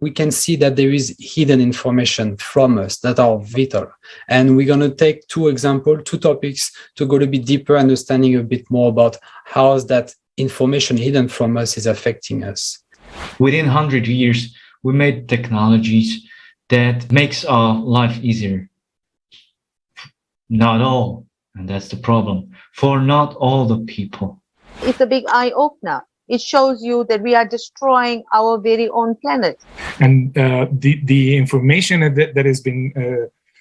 we can see that there is hidden information from us that are vital. And we're going to take two topics to go a bit deeper, understanding a bit more about how that information hidden from us is affecting us. Within 100 years, we made technologies that makes our life easier. Not all, and that's the problem, for not all the people. It's a big eye-opener. It shows you that we are destroying our very own planet. And the information that has been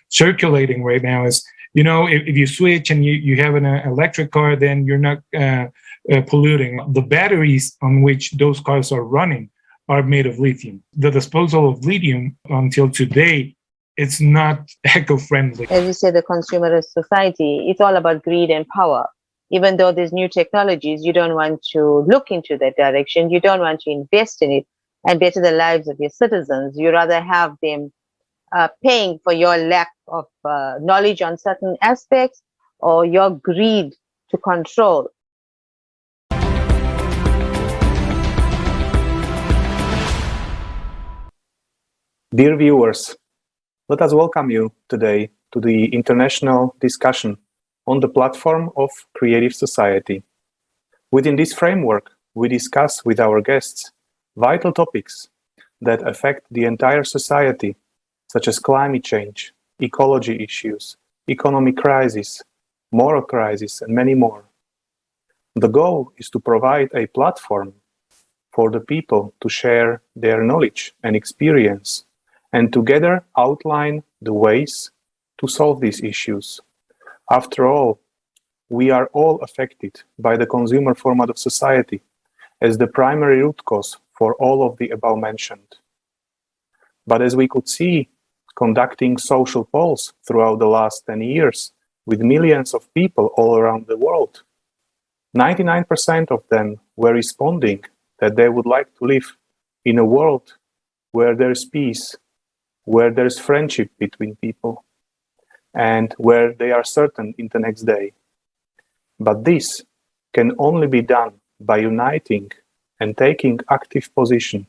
circulating right now is, you know, if you switch and you have an electric car, then you're not polluting. The batteries on which those cars are running are made of lithium. The disposal of lithium until today, it's not eco-friendly. As you say, the consumerist society, it's all about greed and power. Even though there's new technologies, you don't want to look into that direction. You don't want to invest in it and better the lives of your citizens. You rather have them paying for your lack of knowledge on certain aspects or your greed to control. Dear viewers, let us welcome you today to the international discussion on the platform of Creative Society. Within this framework, we discuss with our guests vital topics that affect the entire society, such as climate change, ecology issues, economic crisis, moral crisis, and many more. The goal is to provide a platform for the people to share their knowledge and experience and together outline the ways to solve these issues. After all, we are all affected by the consumer format of society as the primary root cause for all of the above mentioned. But as we could see, conducting social polls throughout the last 10 years with millions of people all around the world, 99% of them were responding that they would like to live in a world where there is peace, where there is friendship between people, and where they are certain in the next day. But this can only be done by uniting and taking active position,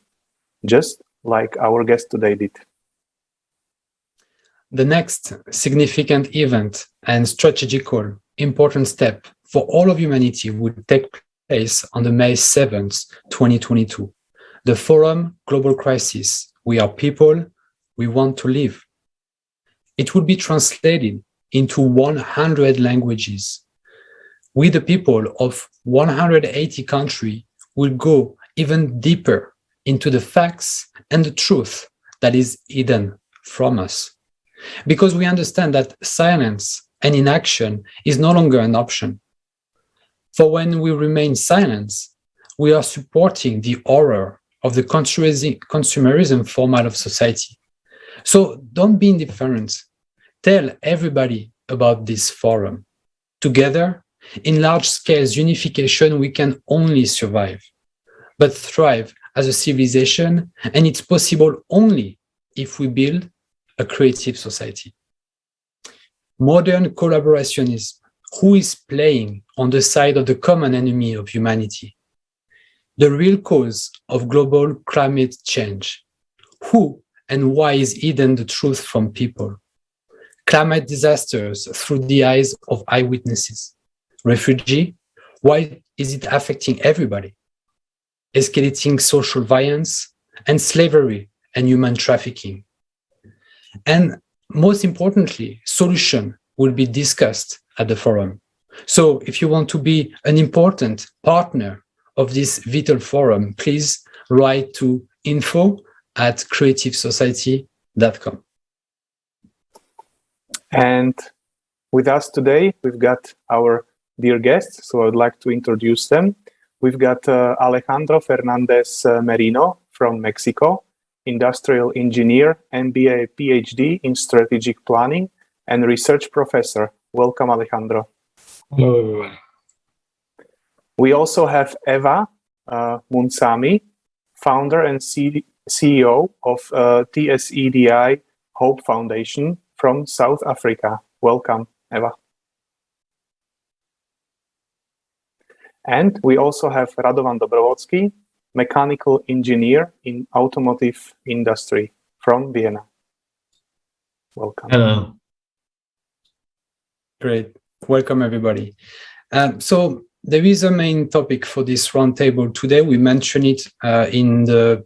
just like our guest today did. The next significant event and strategical important step for all of humanity would take place on the May 7th, 2022. The Forum Global Crisis, We Are People, We Want to Live. It will be translated into 100 languages. We, the people of 180 countries, will go even deeper into the facts and the truth that is hidden from us. Because we understand that silence and inaction is no longer an option. For when we remain silent, we are supporting the horror of the consumerism format of society. So don't be indifferent. Tell everybody about this forum. Together, in large-scale unification, we can only survive, but thrive as a civilization, and it's possible only if we build a creative society. Modern collaborationism, who is playing on the side of the common enemy of humanity? The real cause of global climate change. Who and why is hidden the truth from people? Climate disasters through the eyes of eyewitnesses. Refugee, why is it affecting everybody? Escalating social violence and slavery and human trafficking. And most importantly, solution will be discussed at the forum. So if you want to be an important partner of this vital forum, please write to info@creativesociety.com. And with us today, we've got our dear guests, so I'd like to introduce them. We've got Alejandro Fernandez Merino from Mexico, industrial engineer, MBA, PhD in strategic planning, and research professor. Welcome, Alejandro. Hello, everyone. We also have Eva Munsami, founder and CEO of TSEDI Hope Foundation from South Africa. Welcome, Eva. And we also have Radovan Dobrovodský, mechanical engineer in automotive industry from Vienna. Welcome. Hello. Great. Welcome, everybody. So there is a main topic for this roundtable today. We mentioned it in the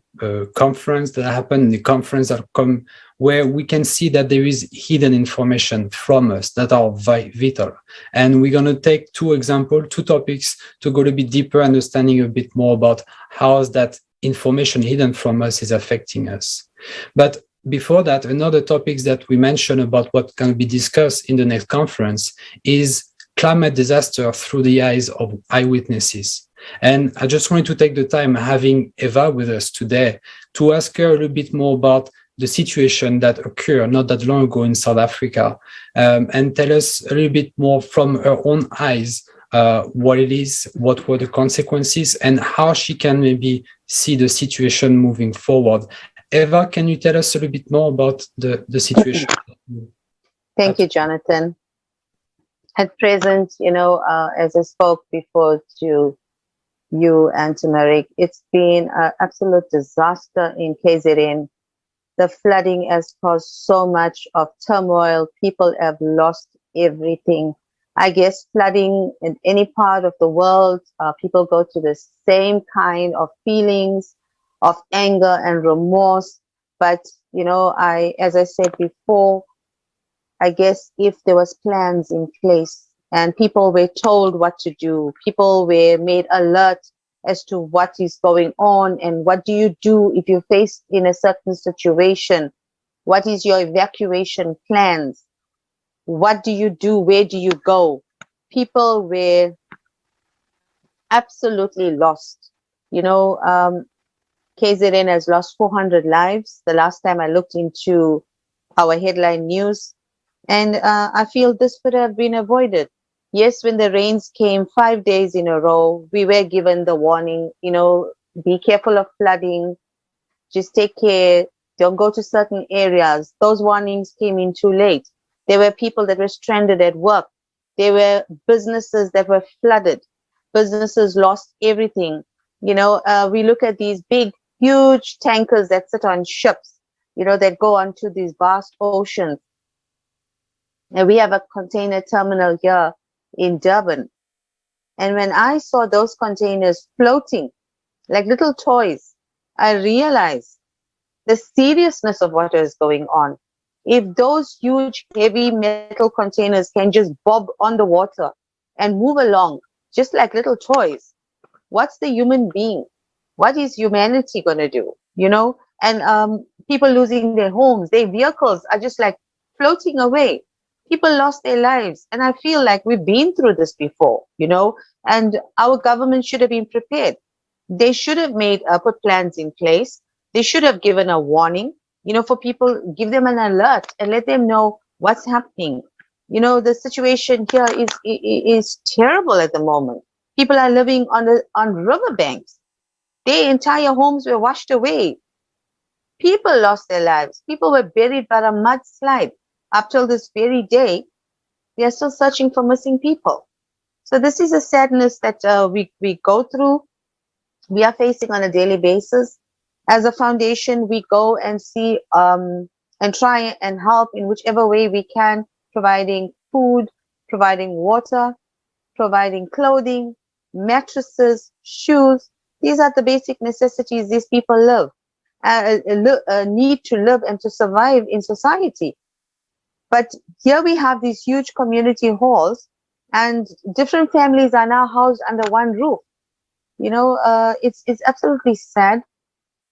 conference that happened, the conference that come, where we can see that there is hidden information from us that are vital. And we're going to take two topics to go a bit deeper, understanding a bit more about how that information hidden from us is affecting us. But before that, another topic that we mentioned about what can be discussed in the next conference is climate disaster through the eyes of eyewitnesses. And I just wanted to take the time having Eva with us today to ask her a little bit more about the situation that occurred not that long ago in South Africa, and tell us a little bit more from her own eyes what it is, what were the consequences, and how she can maybe see the situation moving forward. Eva, can you tell us a little bit more about the situation? Thank you, Jonathan. At present, as I spoke before to you and to Marek, it's been an absolute disaster in KZN. The flooding has caused so much of turmoil. People have lost everything. I guess flooding in any part of the world, people go to the same kind of feelings of anger and remorse. But, as I said before, I guess if there was plans in place and people were told what to do, people were made alert as to what is going on and what do you do if you're faced in a certain situation, what is your evacuation plans, what do you do, where do you go? People were absolutely lost. KZN has lost 400 lives the last time I looked into our headline news. And I feel this could have been avoided. Yes, when the rains came 5 days in a row, we were given the warning, be careful of flooding, just take care, don't go to certain areas. Those warnings came in too late. There were people that were stranded at work. There were businesses that were flooded. Businesses lost everything. We look at these big, huge tankers that sit on ships, that go onto these vast oceans. And we have a container terminal here in Durban. And when I saw those containers floating like little toys, I realized the seriousness of what is going on. If those huge, heavy metal containers can just bob on the water and move along just like little toys, what's the human being? What is humanity going to do? And people losing their homes, their vehicles are just like floating away. People lost their lives. And I feel like we've been through this before, and our government should have been prepared. They should have put plans in place. They should have given a warning, for people, give them an alert and let them know what's happening. The situation here is terrible at the moment. People are living on riverbanks. Their entire homes were washed away. People lost their lives. People were buried by a mudslide. Up till this very day, they are still searching for missing people. So this is a sadness that we go through. We are facing on a daily basis. As a foundation, we go and see and try and help in whichever way we can, providing food, providing water, providing clothing, mattresses, shoes. These are the basic necessities these people need to live and to survive in society. But here we have these huge community halls and different families are now housed under one roof. It's absolutely sad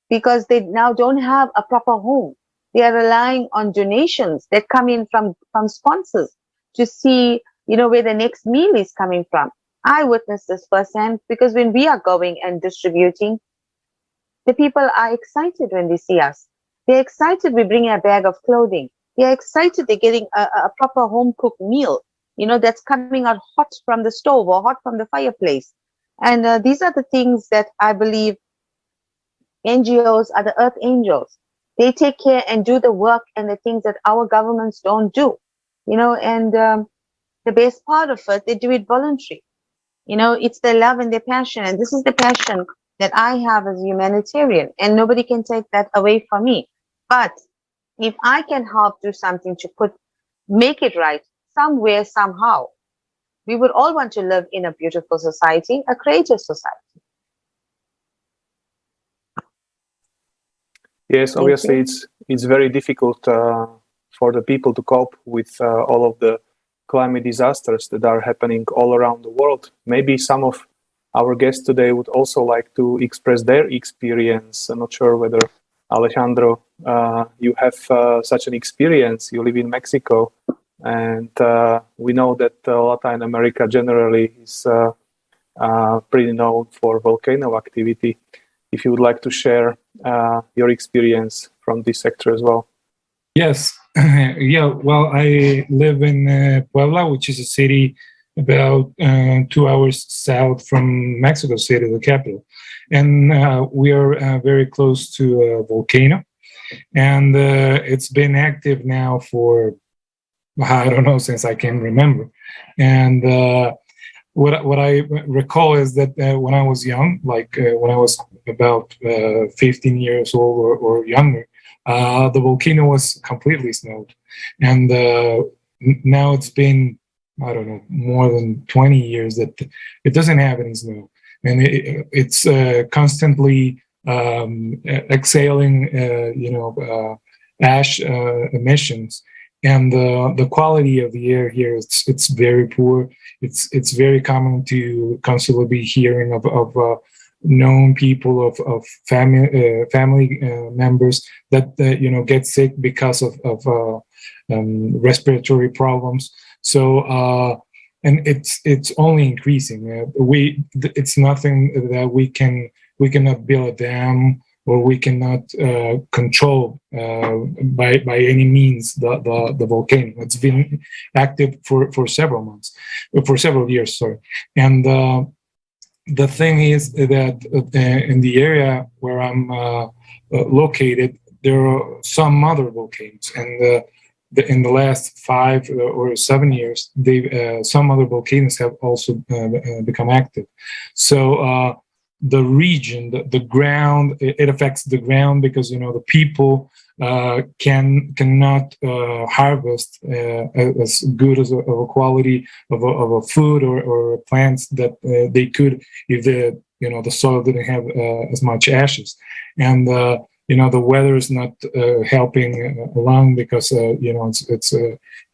because they now don't have a proper home. They are relying on donations that come in from sponsors to see, where the next meal is coming from. I witnessed this firsthand because when we are going and distributing, the people are excited when they see us. They're excited we bring a bag of clothing. They're excited they're getting a proper home-cooked meal, that's coming out hot from the stove or hot from the fireplace. And these are the things that I believe NGOs are the earth angels. They take care and do the work and the things that our governments don't do, and the best part of it, they do it voluntary. It's their love and their passion. And this is the passion that I have as a humanitarian, and nobody can take that away from me. But if I can help do something to make it right somewhere, somehow, we would all want to live in a beautiful society, a creative society. Yes, obviously it's very difficult for the people to cope with all of the climate disasters that are happening all around the world. Maybe some of our guests today would also like to express their experience. I'm not sure whether, Alejandro, you have such an experience. You live in Mexico, and we know that Latin America generally is pretty known for volcano activity. If you would like to share your experience from this sector as well. Yes. Yeah, well, I live in Puebla, which is a city about 2 hours south from Mexico City, the capital. And we are very close to a volcano. And it's been active now for, I don't know, since I can remember. And what I recall is that when I was young, like when I was about 15 years old or younger, the volcano was completely snowed. And now it's been, I don't know, more than 20 years that it doesn't have any snow. And it's constantly exhaling, ash emissions. And the quality of the air here, it's very poor. It's very common to constantly be hearing of known people of family members that get sick because of respiratory problems. So and it's only increasing. It's nothing that we cannot build a dam, or we cannot control by any means the volcano. It's been active for several years. Sorry, and the thing is that in the area where I'm located, there are some other volcanoes, and in the last 5 or 7 years, some other volcanoes have also become active. So the region, the ground, it affects the ground because the people cannot harvest as good as a quality of a food or plants that they could if the soil didn't have as much ashes. And the weather is not helping along because it's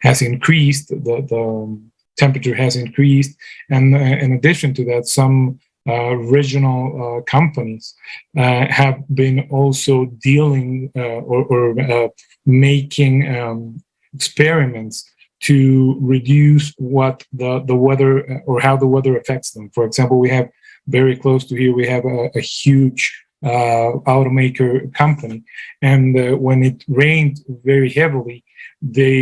has increased, the temperature has increased, and in addition to that, some regional companies have been also dealing or making experiments to reduce what the weather or how the weather affects them. For example, we have very close to here, we have a huge automaker company, and when it rained very heavily, they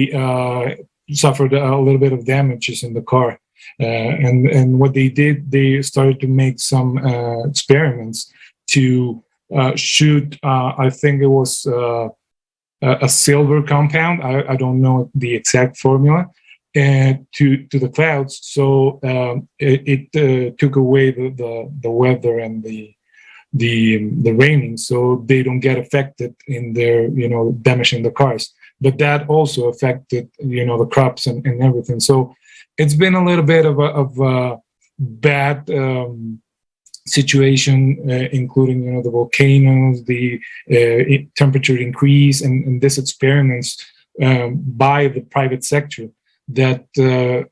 suffered a little bit of damages in the car. And what they did, they started to make some experiments to shoot, I think it was a silver compound, I don't know the exact formula, to the clouds. So it took away the weather and the raining, so they don't get affected in their damaging the cars. But that also affected the crops and everything. So it's been a little bit of a bad situation, including the volcanoes, the temperature increase, and these experiments by the private sector that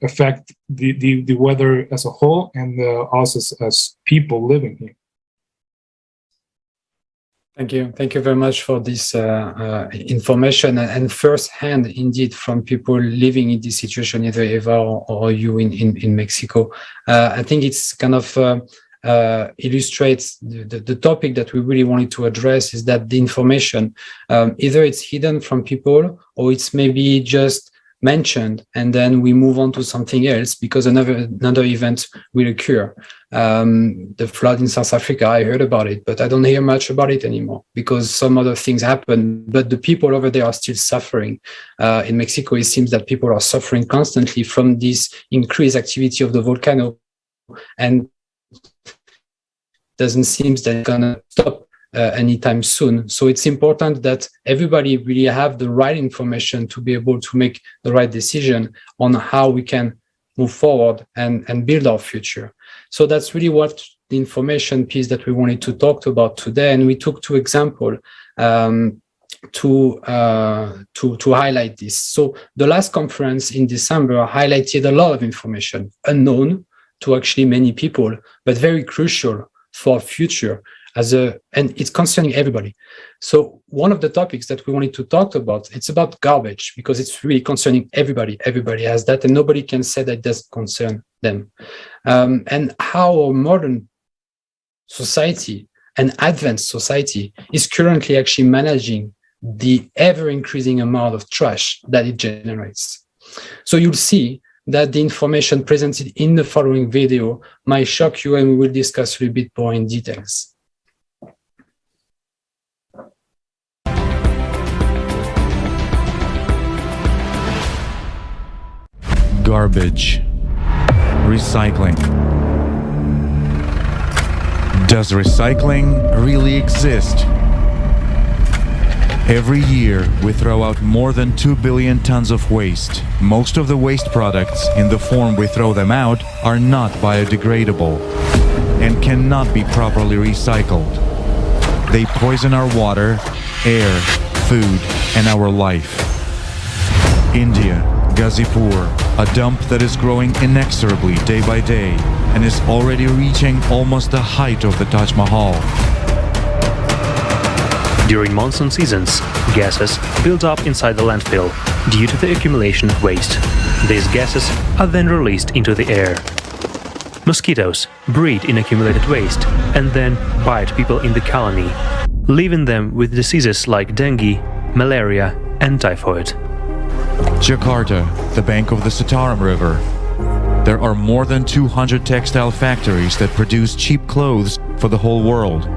affect the weather as a whole, and us as people living here. Thank you very much for this information and first-hand, indeed, from people living in this situation, either Eva or you in Mexico. I think it's kind of illustrates the topic that we really wanted to address, is that the information, either it's hidden from people or it's maybe just mentioned and then we move on to something else because another event will occur. The flood in South Africa, I heard about it, but I don't hear much about it anymore because some other things happen, but the people over there are still suffering. In Mexico, it seems that people are suffering constantly from this increased activity of the volcano, and doesn't seem that it's going to stop anytime soon. So it's important that everybody really have the right information to be able to make the right decision on how we can move forward and build our future. So that's really what the information piece that we wanted to talk about today. And we took two examples to highlight this. So the last conference in December highlighted a lot of information unknown to actually many people, but very crucial for future and it's concerning everybody. So one of the topics that we wanted to talk about, it's about garbage, because it's really concerning everybody. Everybody has that, and nobody can say that it doesn't concern them. And how our modern society and advanced society is currently actually managing the ever-increasing amount of trash that it generates. So you'll see that the information presented in the following video might shock you, and we will discuss a little bit more in details. Garbage. Recycling. Does recycling really exist? Every year, we throw out more than 2 billion tons of waste. Most of the waste products, in the form we throw them out, are not biodegradable and cannot be properly recycled. They poison our water, air, food, and our life. India, Gazipur, a dump that is growing inexorably day by day and is already reaching almost the height of the Taj Mahal. During monsoon seasons, gases build up inside the landfill due to the accumulation of waste. These gases are then released into the air. Mosquitoes breed in accumulated waste and then bite people in the colony, leaving them with diseases like dengue, malaria, and typhoid. Jakarta, the bank of the Citarum River. There are more than 200 textile factories that produce cheap clothes for the whole world.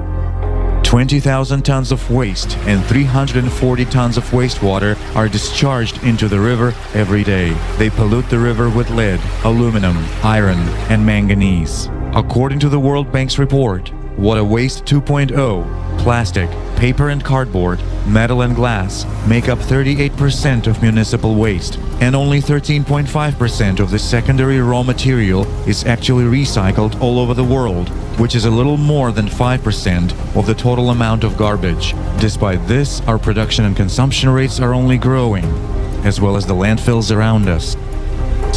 20,000 tons of waste and 340 tons of wastewater are discharged into the river every day. They pollute the river with lead, aluminum, iron, and manganese. According to the World Bank's report, Water Waste 2.0, plastic, paper and cardboard, metal and glass make up 38% of municipal waste, and only 13.5% of the secondary raw material is actually recycled all over the world, which is a little more than 5% of the total amount of garbage. Despite this, our production and consumption rates are only growing, as well as the landfills around us.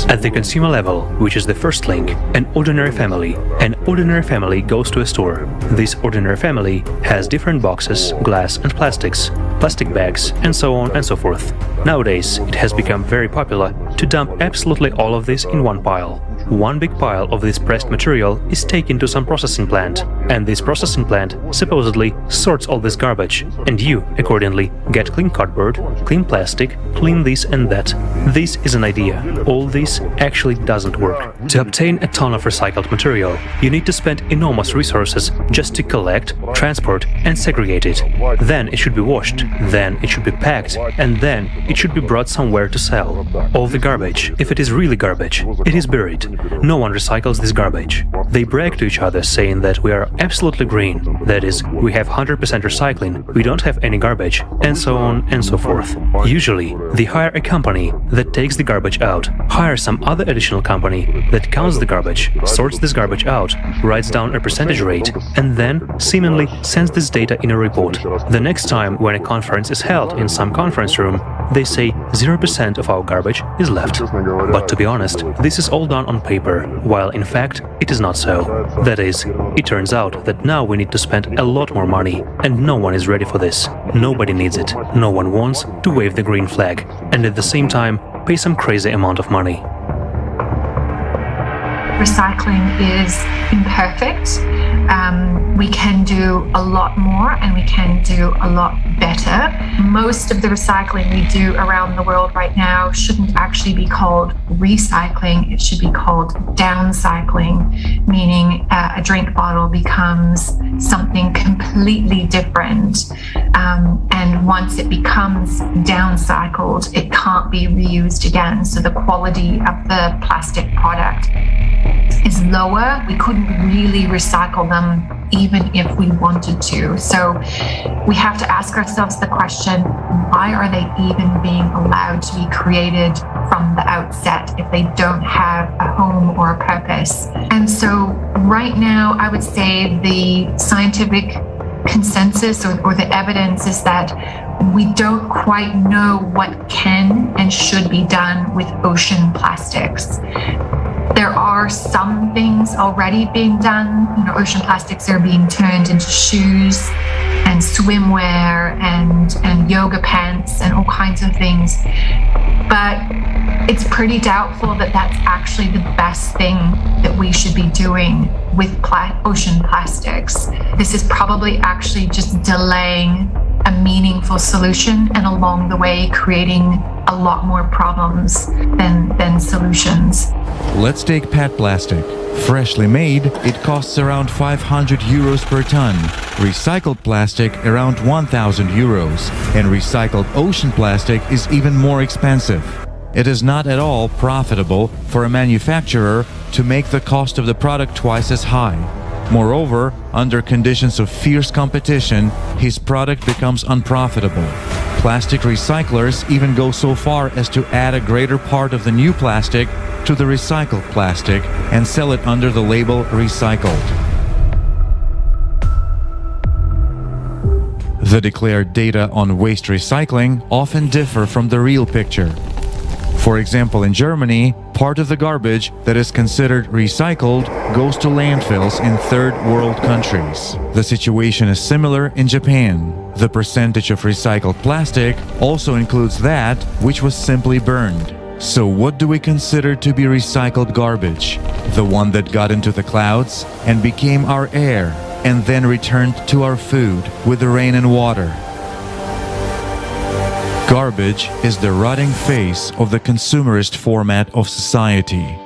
At the consumer level, which is the first link, an ordinary family goes to a store. This ordinary family has different boxes, glass and plastics, plastic bags, and so on and so forth. Nowadays, it has become very popular to dump absolutely all of this in one pile. One big pile of this pressed material is taken to some processing plant, and this processing plant supposedly sorts all this garbage, and you, accordingly, get clean cardboard, clean plastic, clean this and that. This is an idea. All this actually doesn't work. To obtain a ton of recycled material, you need to spend enormous resources just to collect, transport, and segregate it. Then it should be washed, then it should be packed, and then it should be brought somewhere to sell. All the garbage, if it is really garbage, it is buried. No one recycles this garbage. They brag to each other saying that we are absolutely green, that is, we have 100% recycling, we don't have any garbage, and so on and so forth. Usually, they hire a company that takes the garbage out, hire some other additional company that counts the garbage, sorts this garbage out, writes down a percentage rate, and then seemingly sends this data in a report. The next time when a conference is held in some conference room, they say 0% of our garbage is left. But to be honest, this is all done on paper, while in fact it is not so. That is, it turns out that now we need to spend a lot more money, and no one is ready for this. Nobody needs it. No one wants to wave the green flag, and at the same time pay some crazy amount of money. Recycling is imperfect. We can do a lot more and we can do a lot better. Most of the recycling we do around the world right now shouldn't actually be called recycling. It should be called downcycling, meaning a drink bottle becomes something completely different. And once it becomes downcycled, it can't be reused again. So the quality of the plastic product is lower. We couldn't really recycle them even if we wanted to. So we have to ask ourselves the question, why are they even being allowed to be created from the outset if they don't have a home or a purpose? And so right now, I would say the scientific consensus or the evidence is that we don't quite know what can and should be done with ocean plastics. There are some things already being done. Ocean plastics are being turned into shoes and swimwear and yoga pants and all kinds of things. But it's pretty doubtful that that's actually the best thing that we should be doing with ocean plastics. This is probably actually just delaying a meaningful solution and along the way creating a lot more problems than solutions. Let's take PET plastic. Freshly made, it costs around 500 euros per ton. Recycled plastic around 1,000 euros. And recycled ocean plastic is even more expensive. It is not at all profitable for a manufacturer to make the cost of the product twice as high. Moreover, under conditions of fierce competition, his product becomes unprofitable. Plastic recyclers even go so far as to add a greater part of the new plastic to the recycled plastic and sell it under the label recycled. The declared data on waste recycling often differ from the real picture. For example, in Germany, part of the garbage that is considered recycled goes to landfills in third world countries. The situation is similar in Japan. The percentage of recycled plastic also includes that which was simply burned. So what do we consider to be recycled garbage? The one that got into the clouds and became our air and then returned to our food with the rain and water. Garbage is the rotting face of the consumerist format of society.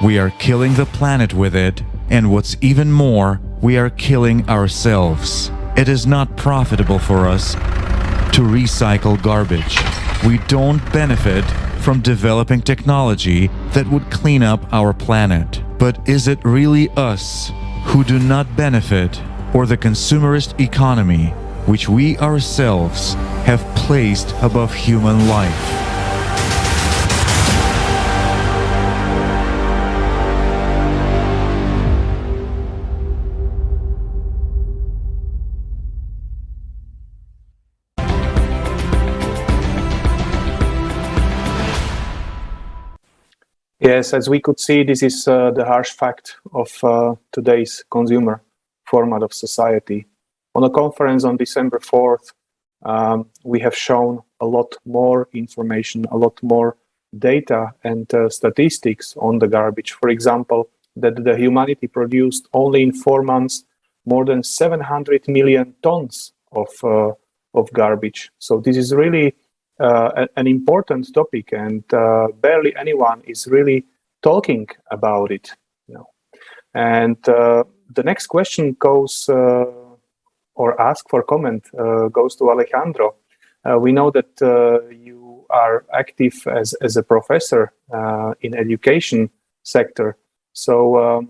We are killing the planet with it, and what's even more, we are killing ourselves. It is not profitable for us to recycle garbage. We don't benefit from developing technology that would clean up our planet. But is it really us who do not benefit, or the consumerist economy, which we ourselves have placed above human life? Yes, as we could see, this is the harsh fact of today's consumer format of society. On a conference on December 4th, we have shown a lot more information, a lot more data and statistics on the garbage. For example, that the humanity produced only in 4 months more than 700 million tons of garbage. So this is really an important topic, and barely anyone is really talking about it. And the next question goes, or ask for comment, goes to Alejandro. We know that you are active as a professor in education sector. So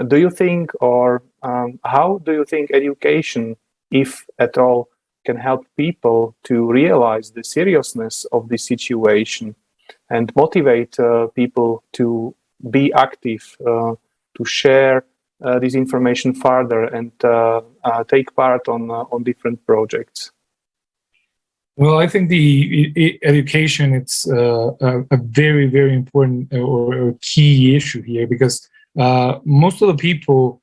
do you think, or how do you think education, if at all, can help people to realize the seriousness of the situation and motivate people to be active, to share this information further and take part on different projects? Well, I think the education, it's a very, very important or key issue here, because most of the people,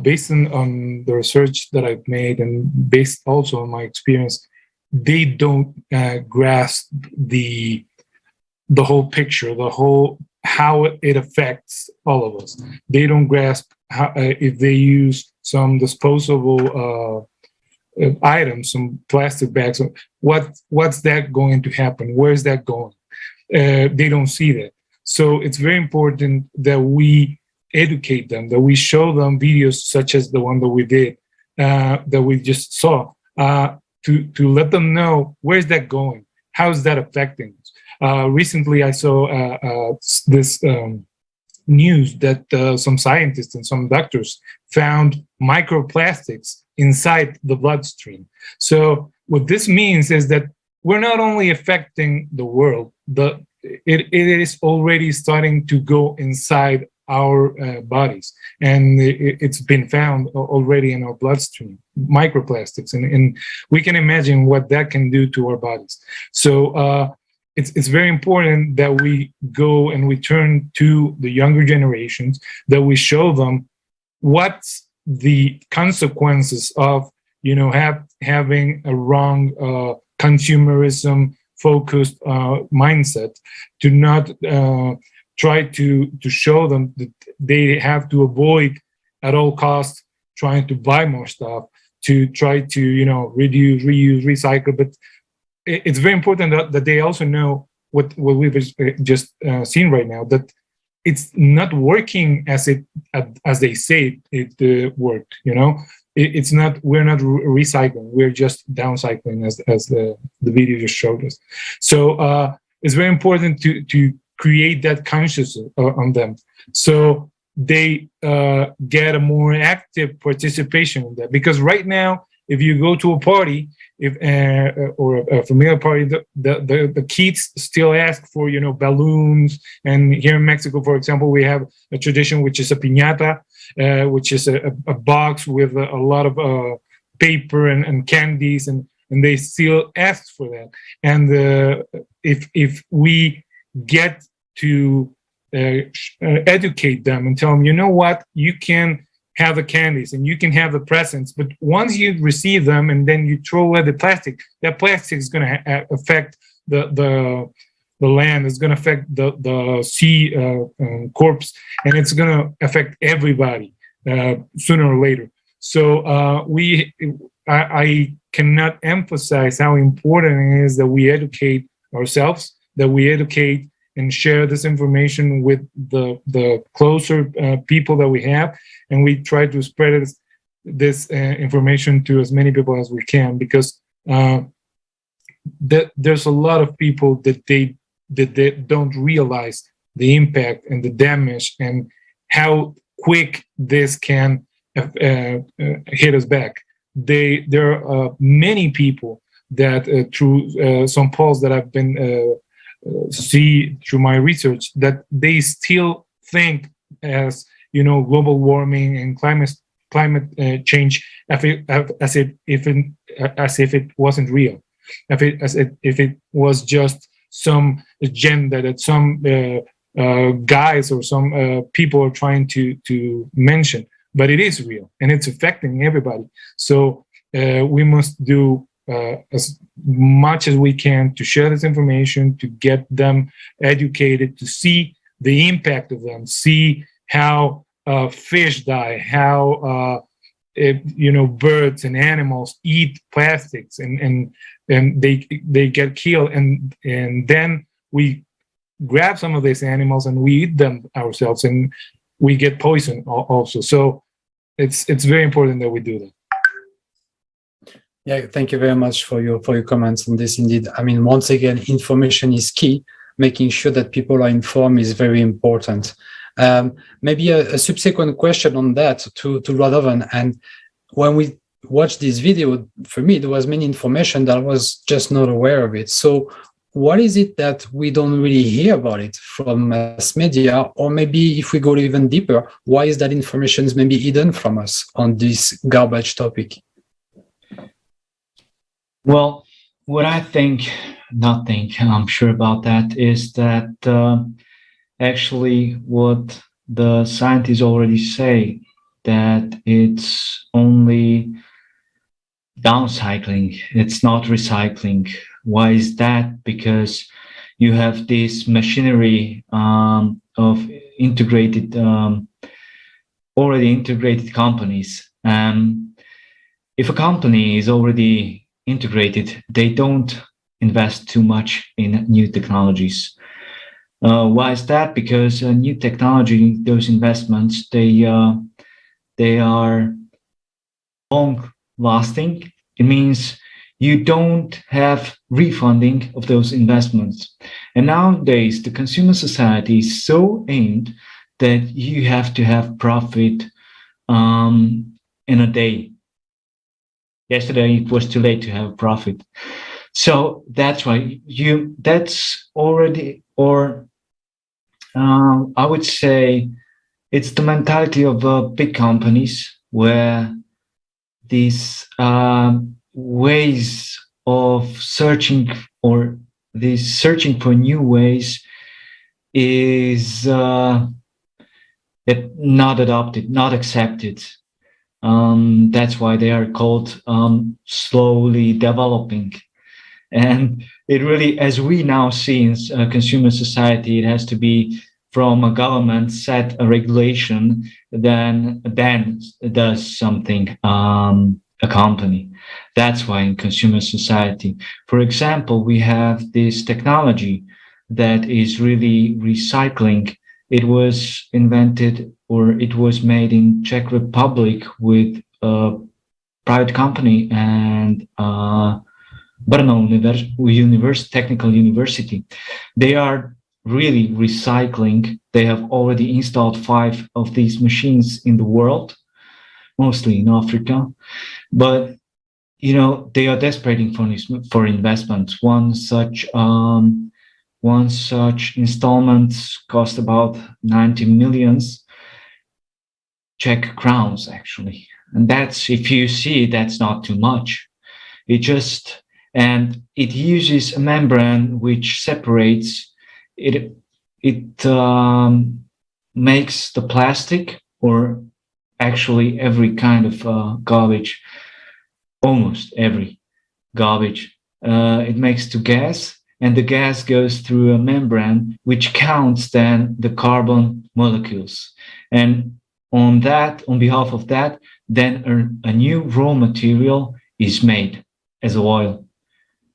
based on the research that I've made and based also on my experience, they don't grasp the whole picture, how it affects all of us. They don't grasp how, if they use some disposable items, some plastic bags, what's that going to happen? Where's that going? They don't see that. So it's very important that we educate them, that we show them videos such as the one that we did, that we just saw, to let them know where's that going, how's that affecting us. Recently, I saw this news that some scientists and some doctors, found microplastics inside the bloodstream. So what this means is that we're not only affecting the world, it is already starting to go inside our bodies, and it's been found already in our bloodstream, microplastics, and we can imagine what that can do to our bodies. So it's very important that we go and we turn to the younger generations, that we show them what's the consequences of having a wrong consumerism focused mindset, to not try to show them that they have to avoid at all costs trying to buy more stuff, to try to reduce, reuse, recycle. But it's very important that they also know what we've just seen right now, that it's not working as they say it worked. It's not. We're not recycling. We're just downcycling, as the video just showed us. So it's very important to create that consciousness on them, so they get a more active participation in that. Because right now, if you go to a party, or a familiar party, the kids still ask for balloons. And here in Mexico, for example, we have a tradition which is a piñata, which is a box with a lot of paper and candies, and they still ask for that. And if we get to educate them and tell them, you know what, you can have the candies and you can have the presents, but once you receive them and then you throw away the plastic, that plastic is going to affect the land, it's going to affect the sea corpse, and it's going to affect everybody sooner or later. So I cannot emphasize how important it is that we educate ourselves, that we educate and share this information with the closer people that we have, and we try to spread this information to as many people as we can, because there's a lot of people that they don't realize the impact and the damage and how quick this can hit us back. There are many people that through some polls that I've been see through my research, that they still think as global warming and climate change as if it wasn't real, if it was just some agenda that some guys or some people are trying to mention. But it is real and it's affecting everybody. So we must do as much as we can to share this information, to get them educated, to see the impact of them, see how fish die, how birds and animals eat plastics and they get killed, and then we grab some of these animals and we eat them ourselves, and we get poison also. So it's very important that we do that. Yeah, thank you very much for your comments on this. Indeed, I mean, once again, information is key. Making sure that people are informed is very important. Maybe a subsequent question on that to Radovan. And when we watched this video, for me, there was many information that I was just not aware of it. So what is it that we don't really hear about it from mass media? Or maybe if we go even deeper, why is that information maybe hidden from us on this garbage topic? Well, what I'm sure about that is that actually what the scientists already say, that it's only downcycling, it's not recycling. Why is that? Because you have this machinery of integrated, already integrated companies. If a company is already integrated, they don't invest too much in new technologies. Why is that? Because new technology, those investments, they are long lasting. It means you don't have refunding of those investments. And nowadays, the consumer society is so aimed that you have to have profit in a day. Yesterday it was too late to have profit. So that's why that's already, or I would say it's the mentality of big companies, where these ways of searching, or this searching for new ways, is not adopted, not accepted. That's why they are called slowly developing. And it really, as we now see in consumer society, it has to be from a government set a regulation, then does something a company. That's why in consumer society, for example, we have this technology that is really recycling. It was invented, or it was made in Czech Republic with a private company and Brno Technical University. They are really recycling. They have already installed 5 of these machines in the world, mostly in Africa. But they are desperate for investments. One such installment cost about 90 million Czech crowns, actually. And that's, if you see, that's not too much. And it uses a membrane which separates it. It makes the plastic, or actually every kind of garbage, almost every garbage, it makes to gas, and the gas goes through a membrane which counts then the carbon molecules. And on behalf of that, then a new raw material is made as oil,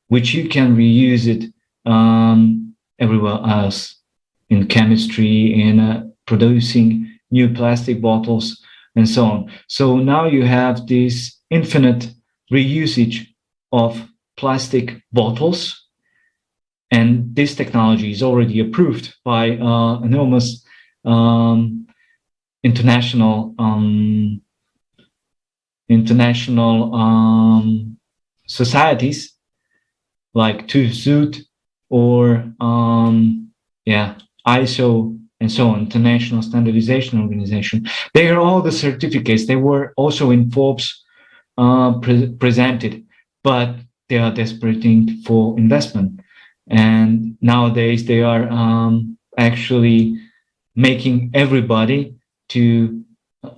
which you can reuse it everywhere else, in chemistry, in producing new plastic bottles, and so on. So now you have this infinite reusage of plastic bottles, and this technology is already approved by enormous international societies like TSEDI or ISO and so on, International Standardization Organization. They are all the certificates. They were also in Forbes presented, but they are desperate for investment. And nowadays they are actually making everybody to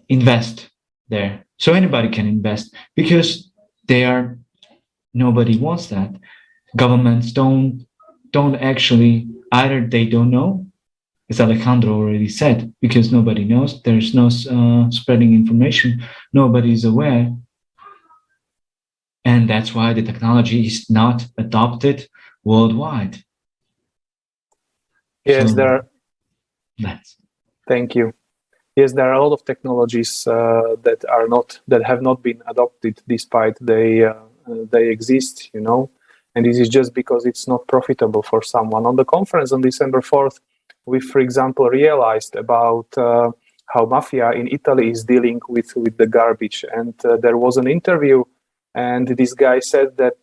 invest there. So anybody can invest, because nobody wants that. Governments don't actually, either they don't know, as Alejandro already said, because nobody knows, there's no spreading information, nobody is aware. And that's why the technology is not adopted worldwide. Yes, So, thank you. Yes, there are a lot of technologies that have not been adopted, despite they exist, and this is just because it's not profitable for someone. On the conference on December 4th, we, for example, realized about how mafia in Italy is dealing with the garbage. And there was an interview, and this guy said that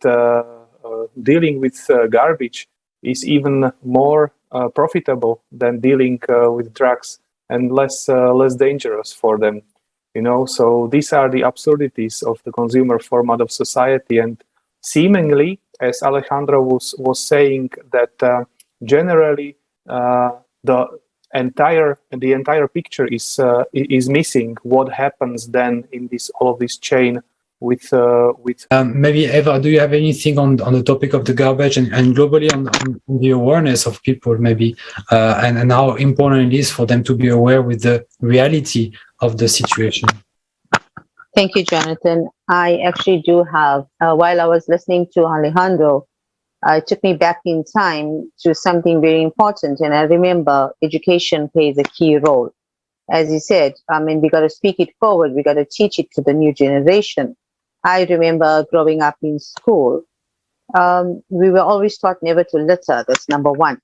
dealing with garbage is even more profitable than dealing with drugs, and less dangerous for them. So these are the absurdities of the consumer format of society. And seemingly, as Alejandro was saying, that generally the entire picture is missing. What happens then in all of this chain with maybe Eva, do you have anything on the topic of the garbage and globally on the awareness of people, maybe and how important it is for them to be aware with the reality of the situation? Thank you, Jonathan. I actually do have, while I was listening to Alejandro, it took me back in time to something very important. And I remember education plays a key role. As you said, we got to speak it forward. We got to teach it to the new generation. I remember growing up in school, we were always taught never to litter. That's number one.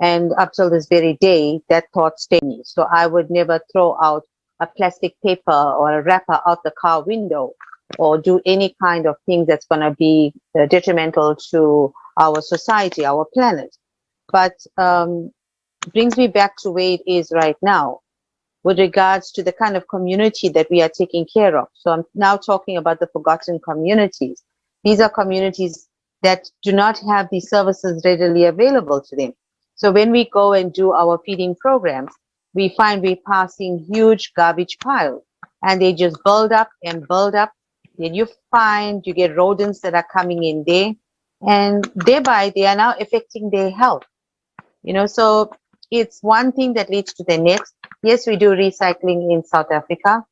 And up till this very day, that thought stayed me. So I would never throw out a plastic paper or a wrapper out the car window, or do any kind of thing that's going to be detrimental to our society, our planet. But brings me back to where it is right now with regards to the kind of community that we are taking care of. So I'm now talking about the forgotten communities. These are communities that do not have these services readily available to them. So when we go and do our feeding programs, we find we're passing huge garbage piles, and they just build up and build up. Then you get rodents that are coming in there, and thereby they are now affecting their health. So it's one thing that leads to the next. Yes, we do recycling in South Africa.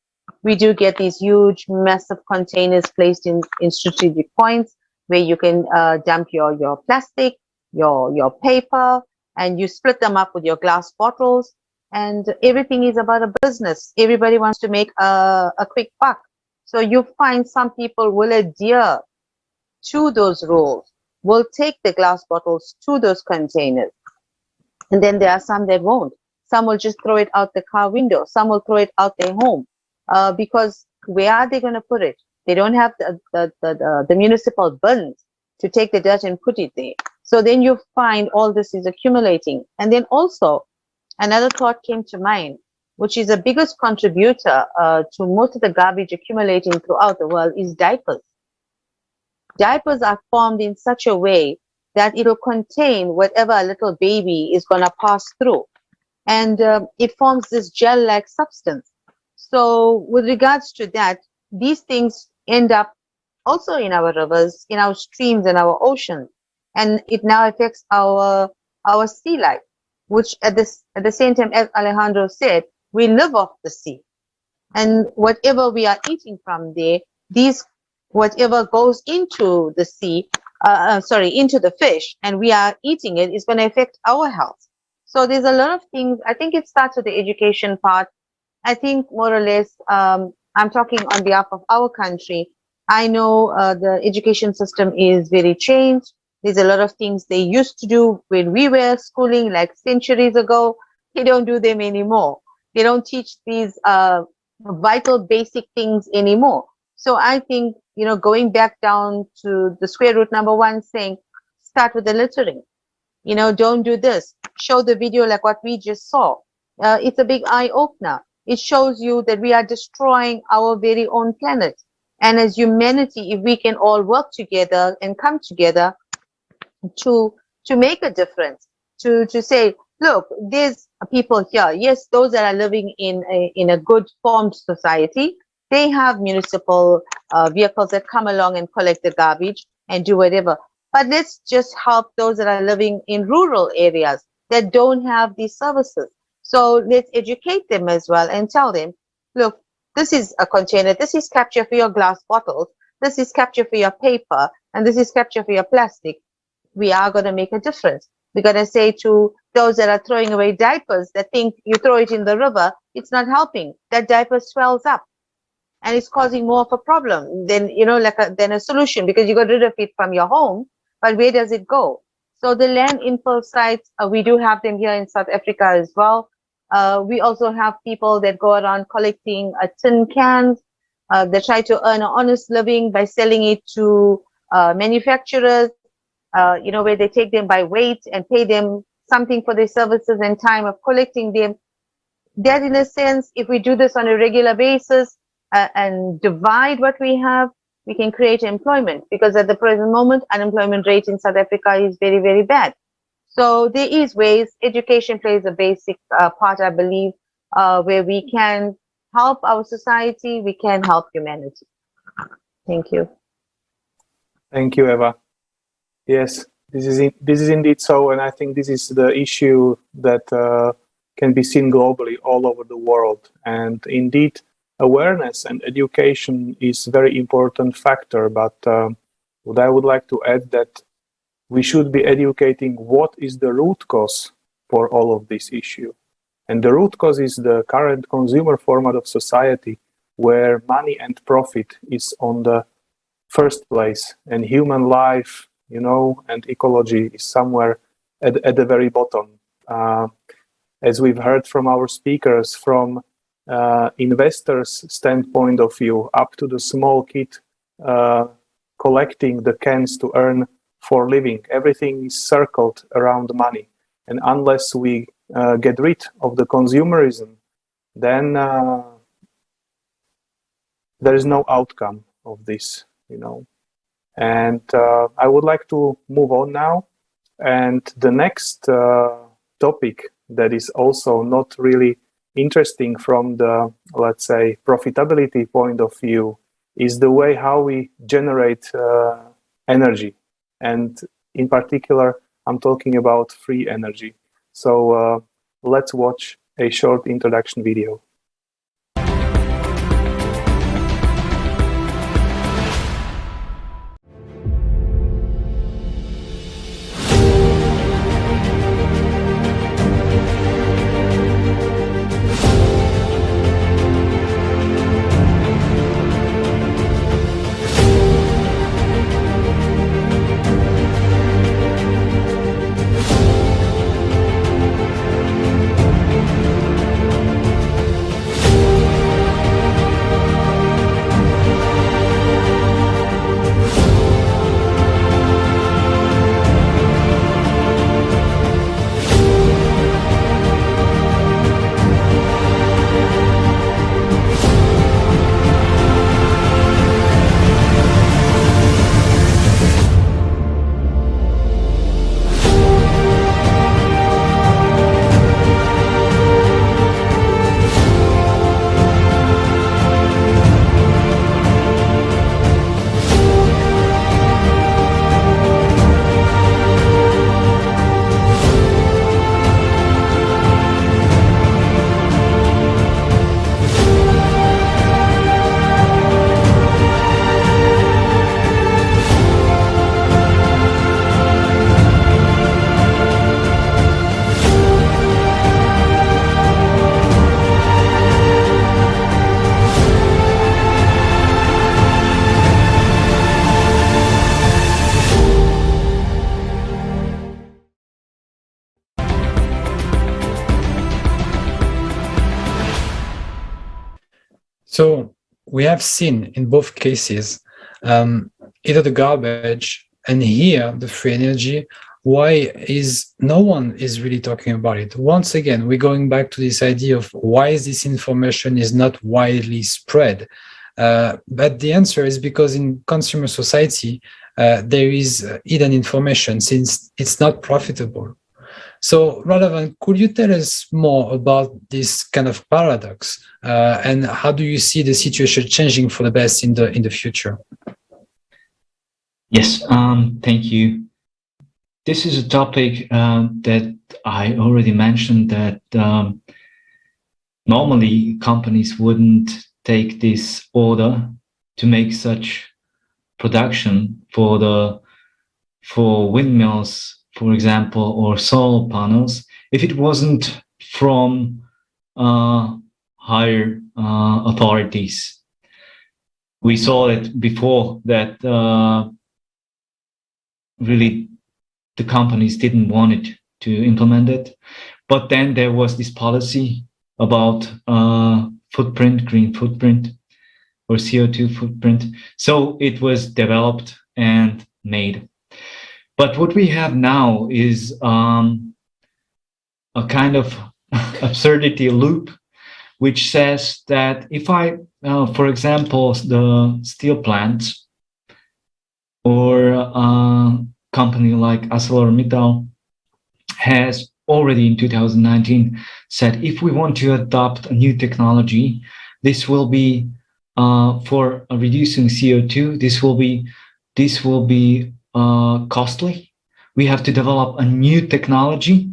We do get these huge, massive containers placed in strategic points where you can dump your plastic, your paper, and you split them up with your glass bottles. And everything is about a business. Everybody wants to make a quick buck. So you find some people will adhere to those rules, will take the glass bottles to those containers. And then there are some that won't. Some will just throw it out the car window. Some will throw it out their home. Because where are they going to put it? They don't have the municipal bins to take the dirt and put it there. So then you find all this is accumulating. And then also, another thought came to mind, which is the biggest contributor to most of the garbage accumulating throughout the world is diapers. Diapers are formed in such a way that it will contain whatever a little baby is going to pass through. And it forms this gel-like substance. So with regards to that, these things end up also in our rivers, in our streams, and our oceans. And it now affects our sea life, which at the same time, as Alejandro said, we live off the sea. And whatever we are eating from there, whatever goes into the sea, into the fish, and we are eating it, is going to affect our health. So there's a lot of things. I think it starts with the education part. I think more or less, I'm talking on behalf of our country. I know the education system is very changed. There's a lot of things they used to do when we were schooling, like centuries ago. They don't do them anymore. They don't teach these vital basic things anymore. So I think, going back down to the square root number one, saying, start with the littering. Don't do this. Show the video like what we just saw. It's a big eye opener. It shows you that we are destroying our very own planet. And as humanity, if we can all work together and come together to make a difference, to say, look, there's people here. Yes, those that are living in a good formed society, they have municipal vehicles that come along and collect the garbage and do whatever. But let's just help those that are living in rural areas that don't have these services. So let's educate them as well and tell them, look, this is a container, this is capture for your glass bottles, this is capture for your paper, and this is capture for your plastic. We are going to make a difference. We're going to say to those that are throwing away diapers that think you throw it in the river, it's not helping. That diaper swells up and it's causing more of a problem than, than a solution, because you got rid of it from your home, but where does it go? So the land infill sites, we do have them here in South Africa as well. We also have people that go around collecting tin cans. They try to earn an honest living by selling it to manufacturers, where they take them by weight and pay them something for their services and time of collecting them. That, in a sense, if we do this on a regular basis and divide what we have, we can create employment, because at the present moment, unemployment rate in South Africa is very, very bad. So there is ways. Education plays a basic part, I believe, where we can help our society, we can help humanity. Thank you. Thank you, Eva. Yes, this is indeed so, and I think this is the issue that can be seen globally all over the world. And indeed, awareness and education is a very important factor, but what I would like to add that we should be educating what is the root cause for all of this issue. And the root cause is the current consumer format of society, where money and profit is on the first place, and human life, and ecology is somewhere at the very bottom. As we've heard from our speakers, from investor's standpoint of view, up to the small kid collecting the cans to earn for living. Everything is circled around money. And unless we get rid of the consumerism, then there is no outcome of this, you know. And I would like to move on now. And the next topic that is also not really interesting from the, let's say, profitability point of view is the way how we generate energy. And in particular, I'm talking about free energy. So let's watch a short introduction video. So we have seen in both cases, either the garbage and here the free energy. Why is no one is really talking about it? Once again, we're going back to this idea of why is this information is not widely spread. But the answer is because in consumer society, there is hidden information since it's not profitable. So Radovan, could you tell us more about this kind of paradox and how do you see the situation changing for the best in the future? Yes, thank you. This is a topic that I already mentioned that normally companies wouldn't take this order to make such production for windmills, for example, or solar panels, if it wasn't from higher authorities. We saw it before that really the companies didn't want it to implement it. But then there was this policy about footprint, green footprint, or CO2 footprint. So it was developed and made. But what we have now is a kind of absurdity loop, which says that if I, for example, the steel plants or a company like ArcelorMittal has already in 2019 said, if we want to adopt a new technology, this will be for reducing CO2. This will be costly. We have to develop a new technology,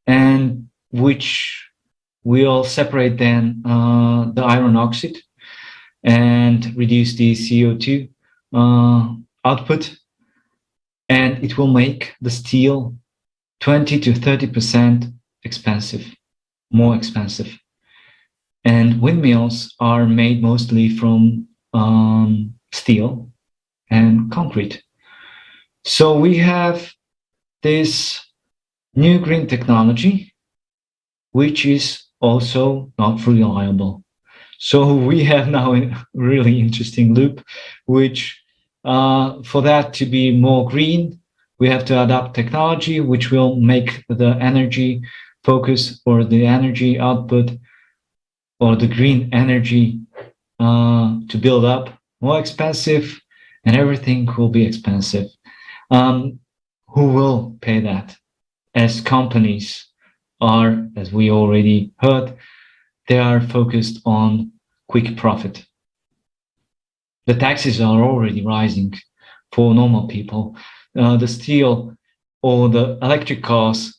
and which will separate then the iron oxide and reduce the CO2 output, and it will make the steel 20 to 30% more expensive. And windmills are made mostly from steel and concrete. So we have this new green technology, which is also not reliable. So we have now a really interesting loop, which for that to be more green, we have to adopt technology which will make the energy focus or the energy output or the green energy to build up more expensive, and everything will be expensive. Who will pay that? As companies are, as we already heard, they are focused on quick profit. The taxes are already rising for normal people. The steel or the electric cars,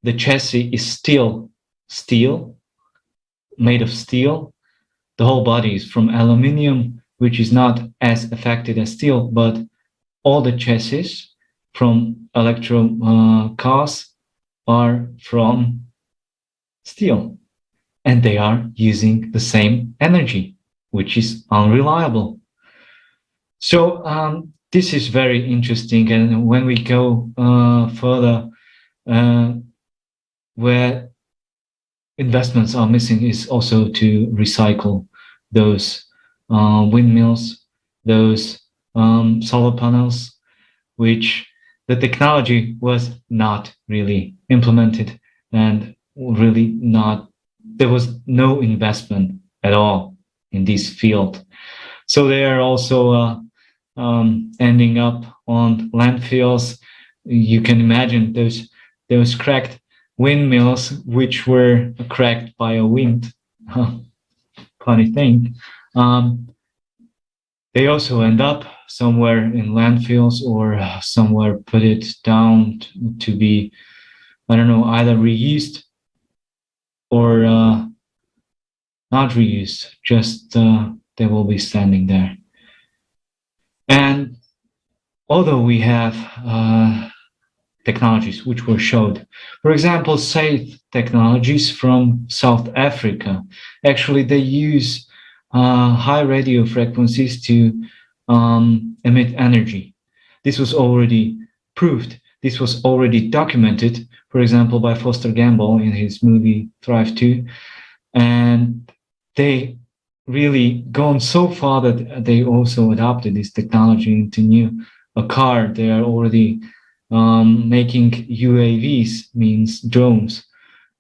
the chassis is still steel, made of steel. The whole body is from aluminium, which is not as affected as steel, but all the chassis from electro cars are from steel, and they are using the same energy, which is unreliable. So this is very interesting, and when we go further, where investments are missing is also to recycle those windmills, those solar panels, which the technology was not really implemented, and really not, there was no investment at all in this field. So they are also ending up on landfills. You can imagine those cracked windmills which were cracked by a wind. Funny thing. They also end up somewhere in landfills or somewhere put it down to be, I don't know, either reused or not reused, just they will be standing there. And although we have technologies which were showed, for example, safe technologies from South Africa, actually they use high radio frequencies to emit energy. This was already proved. This was already documented, for example, by Foster Gamble in his movie Thrive 2. And they really gone so far that they also adopted this technology into a car. They are already making UAVs, means drones,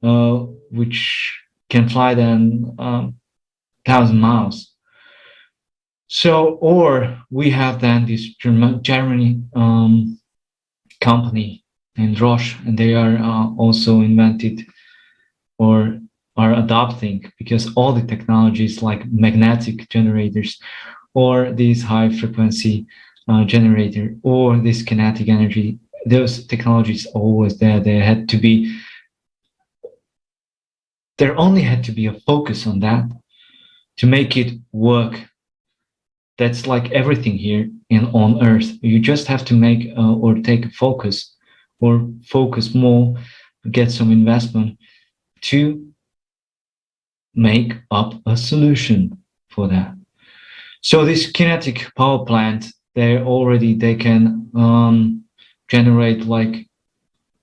which can fly then 1,000 miles. So, or we have then this Germany company named Roche, and they are also invented or are adopting, because all the technologies like magnetic generators or these high frequency generator or this kinetic energy, those technologies always there. There only had to be a focus on that to make it work. That's like everything here on Earth. You just have to make or take a focus or focus more, get some investment to make up a solution for that. So this kinetic power plant, they can generate like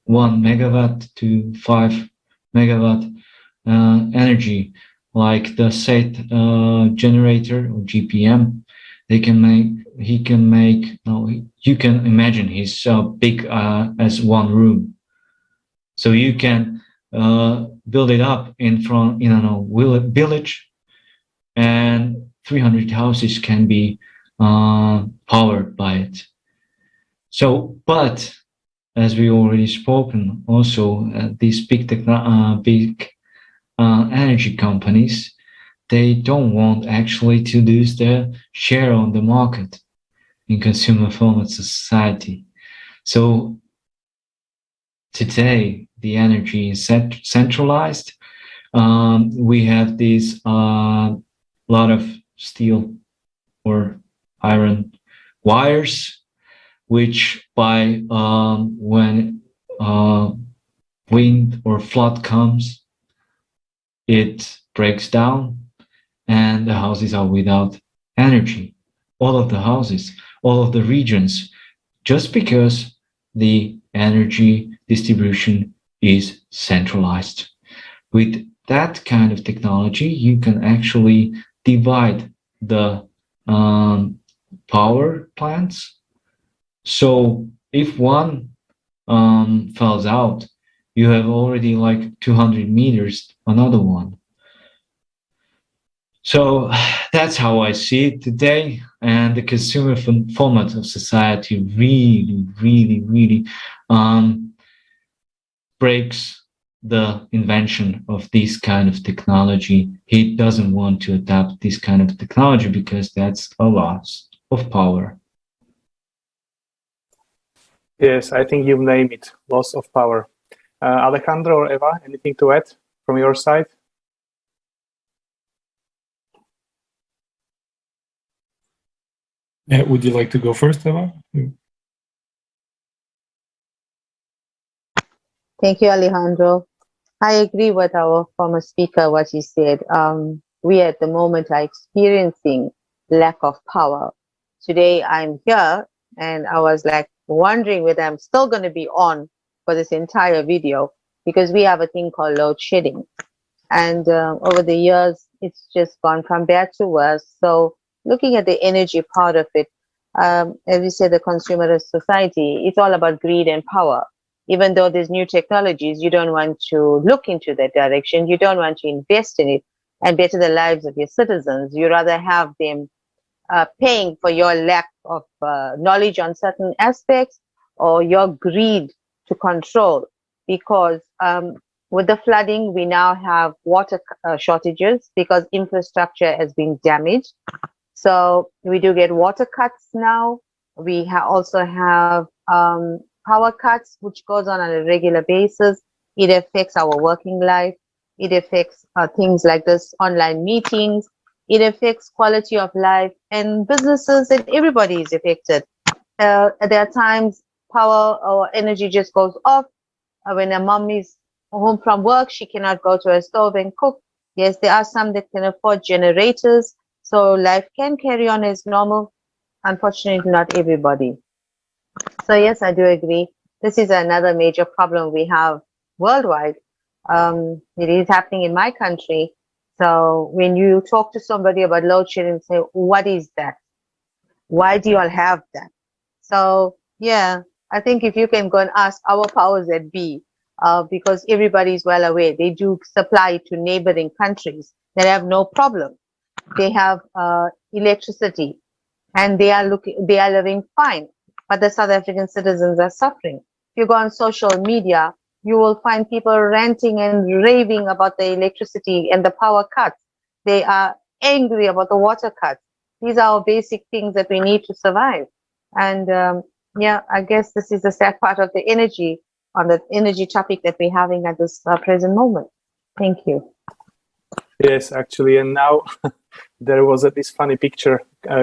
1 megawatt to 5 megawatt energy, like the SET generator or GPM. You can imagine he's big as one room. So you can build it up in a village, and 300 houses can be powered by it. So, but as we already spoken, also these big energy companies, they don't want actually to lose their share on the market in consumer format society. So today the energy is centralized. We have these lot of steel or iron wires, which by when wind or flood comes, it breaks down and the houses are without energy. All of the houses, all of the regions, just because the energy distribution is centralized with that kind of technology, you can actually divide the power plants. So if one falls out, you have already like 200 meters, another one. So that's how I see it today. And the consumer format of society really breaks the invention of this kind of technology. He doesn't want to adopt this kind of technology because that's a loss of power. Yes, I think you've named it, loss of power. Alejandro or Eva, anything to add from your side? Would you like to go first, Eva? Thank you, Alejandro. I agree with our former speaker, what he said. We at the moment are experiencing lack of power. Today I'm here and I was like wondering whether I'm still going to be on for this entire video because we have a thing called load shedding. And over the years, it's just gone from bad to worse. So looking at the energy part of it, as we said, the consumerist society, it's all about greed and power. Even though there's new technologies, you don't want to look into that direction. You don't want to invest in it and better the lives of your citizens. You rather have them paying for your lack of knowledge on certain aspects or your greed to control. Because with the flooding, we now have water shortages because infrastructure has been damaged. So we do get water cuts now. We also have power cuts, which goes on a regular basis. It affects our working life. It affects things like this online meetings. It affects quality of life and businesses, and everybody is affected. There are times power or energy just goes off. When a mom is home from work, she cannot go to a stove and cook. Yes, there are some that can afford generators, so life can carry on as normal. Unfortunately, not everybody. So yes, I do agree. This is another major problem we have worldwide. It is happening in my country. So when you talk to somebody about load shedding, say, what is that? Why do you all have that? So yeah, I think if you can go and ask our powers that be, because everybody is well aware, they do supply to neighboring countries that have no problem. They have electricity and they are living fine. But the South African citizens are suffering. If you go on social media, you will find people ranting and raving about the electricity and the power cuts. They are angry about the water cuts. These are our basic things that we need to survive. And yeah, I guess this is the sad part of the energy, on the energy topic that we're having at this present moment. Thank you. Yes, actually, and now there was this funny picture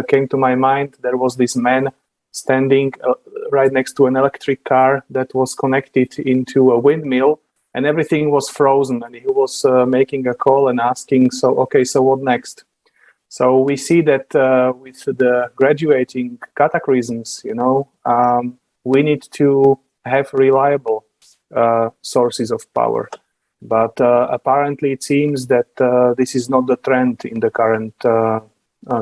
came to my mind. There was this man standing right next to an electric car that was connected into a windmill, and everything was frozen, and he was making a call and asking, so what next? So we see that with the graduating cataclysms, we need to have reliable sources of power. But apparently it seems that this is not the trend in the current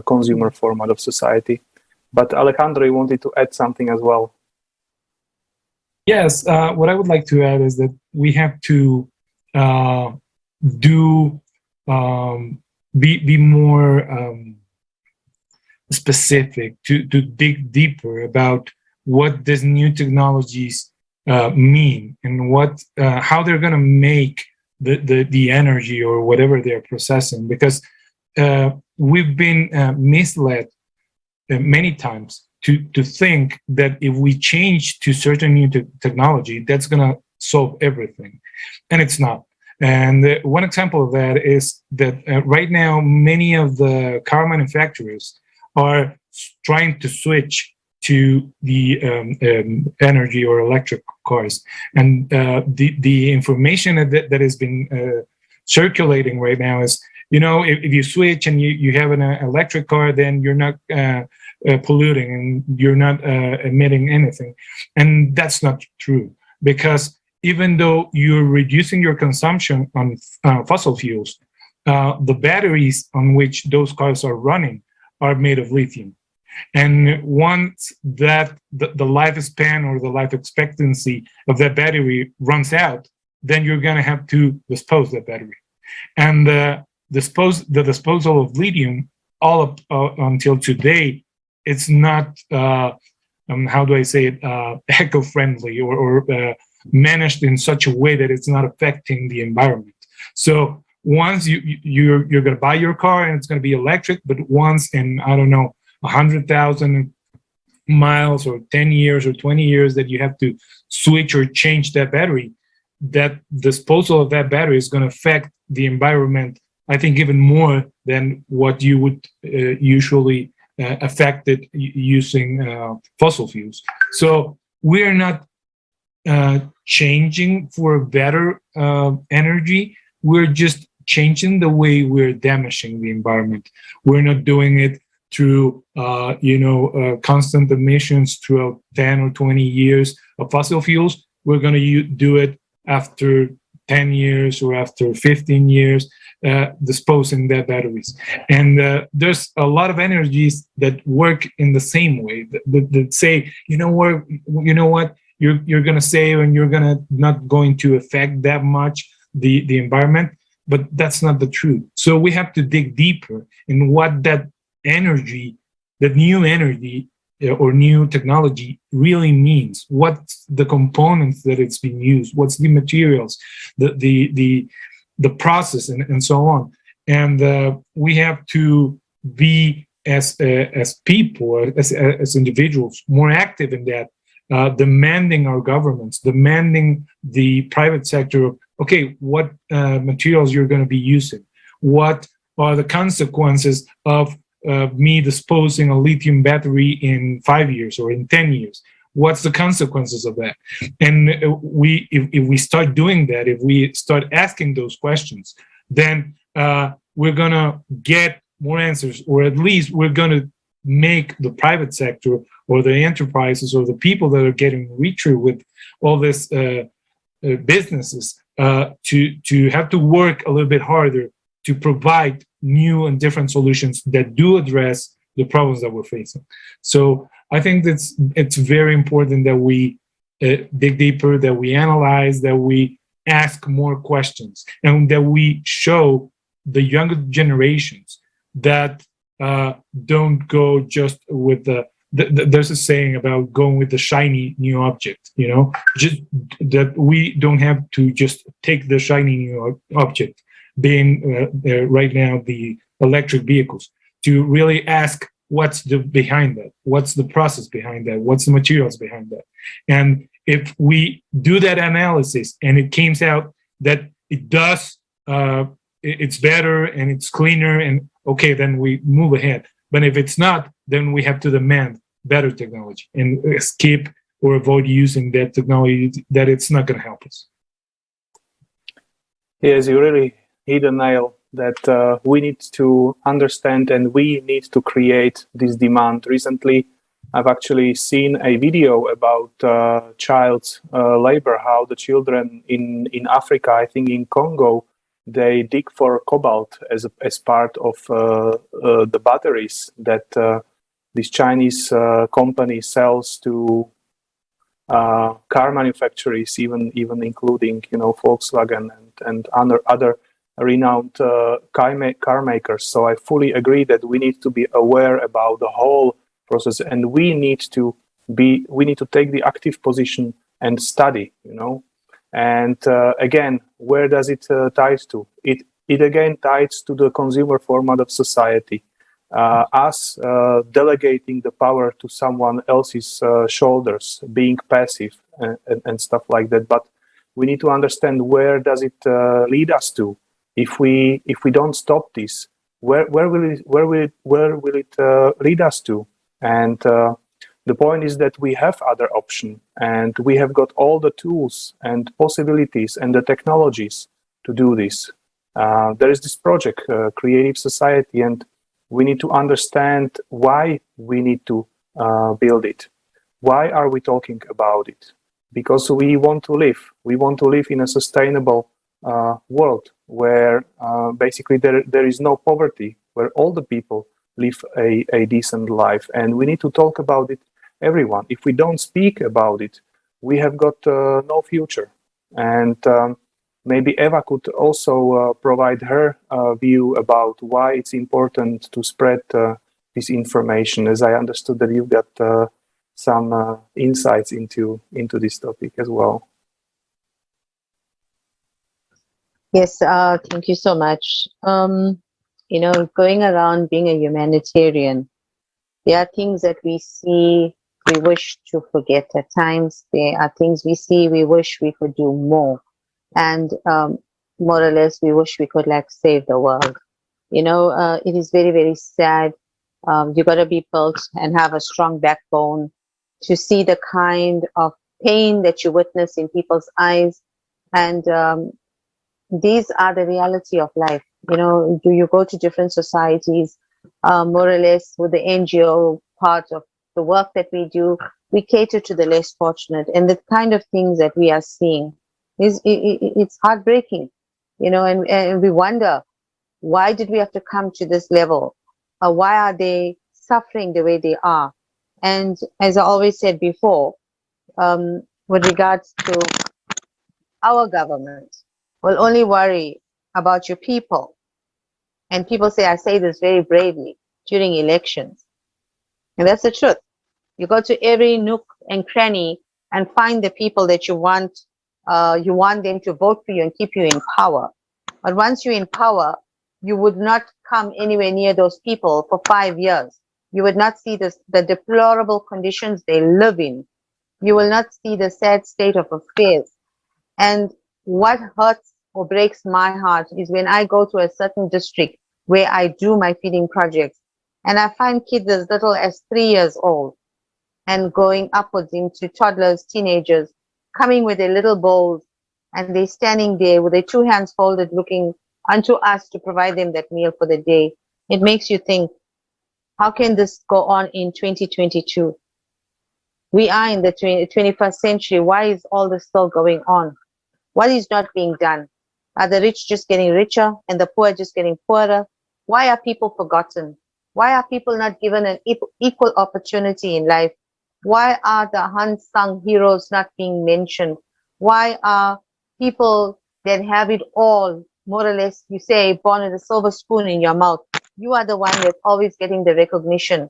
consumer format of society. But Alejandro, you wanted to add something as well. Yes, what I would like to add is that we have to be more specific, to dig deeper about what these new technologies mean and how they're going to make the energy or whatever they're processing, because we've been misled many times to think that if we change to certain new technology, that's going to solve everything, and it's not. And one example of that is that right now many of the car manufacturers are trying to switch to the energy or electric cars, and the information that has been circulating right now is, if you switch and you have an electric car, then you're not polluting and you're not emitting anything. And that's not true, because even though you're reducing your consumption on fossil fuels, the batteries on which those cars are running are made of lithium. And once that the lifespan or the life expectancy of that battery runs out, then you're going to have to dispose that battery. And the disposal of lithium, all up until today, it's not, how do I say it, eco-friendly or managed in such a way that it's not affecting the environment. So once you're going to buy your car and it's going to be electric, but once in, I don't know, 100,000 miles or 10 years or 20 years that you have to switch or change that battery, that disposal of that battery is going to affect the environment, I think, even more than what you would usually affect it using fossil fuels. So we're not changing for better energy. We're just changing the way we're damaging the environment. We're not doing it through constant emissions throughout 10 or 20 years of fossil fuels. We're going to do it after 10 years or after 15 years, disposing their batteries. And there's a lot of energies that work in the same way, that say, you know what, you're going to save and you're not going to affect that much the environment, but that's not the truth. So we have to dig deeper in what that energy, that new energy or new technology really means. What's the components that it's being used? What's the materials, the process, and so on. And we have to be as people, as individuals, more active in that, demanding our governments, demanding the private sector, okay, what materials you're going to be using, what are the consequences of me disposing a lithium battery in 5 years or in 10 years? What's the consequences of that? And if we start doing that, if we start asking those questions, then we're going to get more answers, or at least we're going to make the private sector or the enterprises or the people that are getting richer with all this businesses to have to work a little bit harder to provide new and different solutions that do address the problems that we're facing. So I think it's very important that we dig deeper, that we analyze, that we ask more questions, and that we show the younger generations that don't go just with there's a saying about going with the shiny new object, just that we don't have to just take the shiny new object, being right now the electric vehicles, to really ask what's behind that, what's the process behind that, what's the materials behind that. And if we do that analysis and it comes out that it does, it's better and it's cleaner, and okay, then we move ahead. But if it's not, then we have to demand better technology and skip or avoid using that technology that it's not going to help us. Yes, you really hit a nail that we need to understand and we need to create this demand. Recently, I've actually seen a video about child labor, how the children in Africa, I think in Congo, they dig for cobalt as part of the batteries that this Chinese company sells to car manufacturers, even including Volkswagen and other renowned car makers. So I fully agree that we need to be aware about the whole process, and we need to take the active position and study, And again, where does it ties to? It again ties to the consumer format of society, us delegating the power to someone else's shoulders, being passive and stuff like that. But we need to understand, where does it lead us to? If we don't stop this, where will it lead us to? And the point is that we have other options, and we have got all the tools and possibilities and the technologies to do this. There is this project, Creative Society, and we need to understand why we need to build it. Why are we talking about it? because we want to live. We want to live in a sustainable world where basically there is no poverty, where all the people live a decent life. And we need to talk about it, everyone. If we don't speak about it, we have got no future. And maybe Eva could also provide her view about why it's important to spread this information, as I understood that you've got some insights into this topic as well. Yes, thank you so much. You know, going around being a humanitarian, there are things that we see we wish to forget at times. There are things we see we wish we could do more. And more or less, we wish we could like save the world. You know, it is very, very sad. You got to be built and have a strong backbone to see the kind of pain that you witness in people's eyes. And these are the reality of life. You know, do you go to different societies, more or less with the NGO part of the work that we do, we cater to the less fortunate, and the kind of things that we are seeing is it's heartbreaking, you know, and we wonder, why did we have to come to this level? Why are they suffering the way they are? And as I always said before, with regards to our government, will only worry about your people. And people say, I say this very bravely, during elections. And that's the truth. You go to every nook and cranny and find the people that you want them to vote for you and keep you in power. But once you're in power, you would not come anywhere near those people for 5 years. You would not see the deplorable conditions they live in. You will not see the sad state of affairs. And what hurts or breaks my heart is when I go to a certain district where I do my feeding projects, and I find kids as little as 3 years old and going upwards into toddlers, teenagers, coming with their little bowls, and they're standing there with their two hands folded looking unto us to provide them that meal for the day. It makes you think, how can this go on in 2022? We are in the 21st century. Why is all this still going on? What is not being done? Are the rich just getting richer and the poor just getting poorer? Why are people forgotten? Why are people not given an equal opportunity in life? Why are the unsung heroes not being mentioned? Why are people that have it all, more or less, you say, born with a silver spoon in your mouth? You are the one that's always getting the recognition.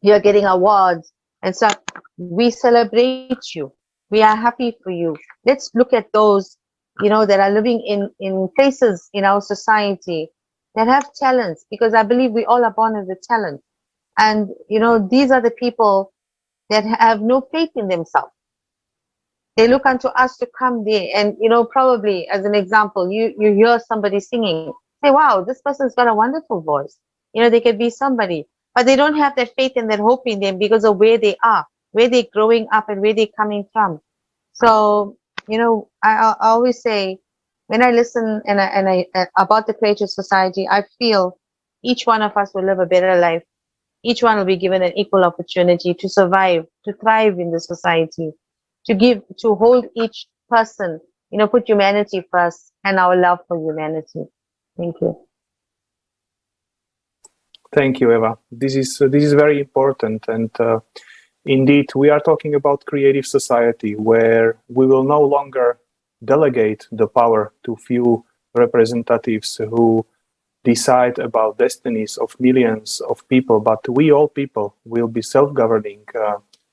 You're getting awards and stuff. We celebrate you. We are happy for you. Let's look at those, you know, that are living in places in our society that have talents, because I believe we all are born with a talent. And, you know, these are the people that have no faith in themselves. They look unto us to come there. And, you know, probably as an example, you hear somebody singing, say, wow, this person's got a wonderful voice. You know, they could be somebody, but they don't have that faith and that hope in them because of where they are, where they're growing up and where they're coming from. So, you know, I always say, when I listen and I about the Creative Society, I feel each one of us will live a better life. Each one will be given an equal opportunity to survive, to thrive in the society, to hold each person, you know, put humanity first and our love for humanity. Thank you. Thank you, Eva. This is very important, and indeed, we are talking about creative society where we will no longer delegate the power to few representatives who decide about destinies of millions of people, but we all people will be self-governing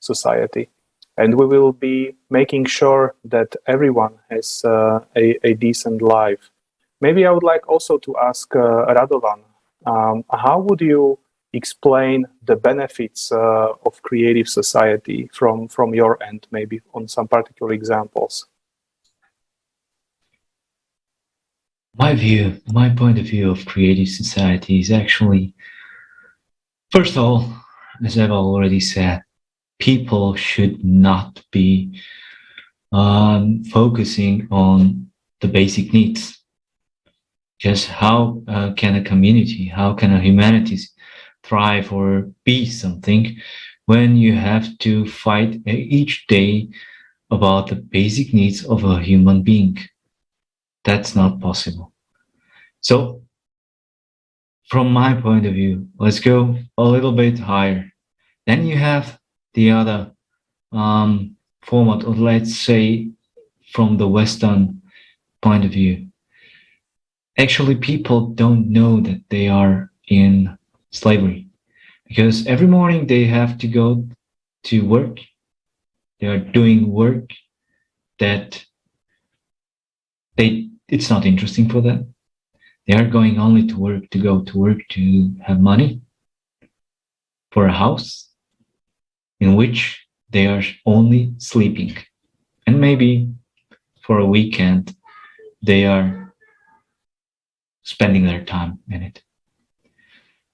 society, and we will be making sure that everyone has a decent life. Maybe I would like also to ask Radovan, how would you explain the benefits of creative society from your end, maybe on some particular examples? My point of view of creative society is actually, first of all, as I've already said, people should not be focusing on the basic needs. Just how can a community, how can a humanity thrive or be something when you have to fight each day about the basic needs of a human being. That's not possible. So, from my point of view, let's go a little bit higher. Then you have the other format, or let's say from the Western point of view. Actually, people don't know that they are in slavery, because every morning they have to go to work. They are doing work that it's not interesting for them. They are going only to work, to go to work, to have money for a house in which they are only sleeping. And maybe for a weekend, they are spending their time in it.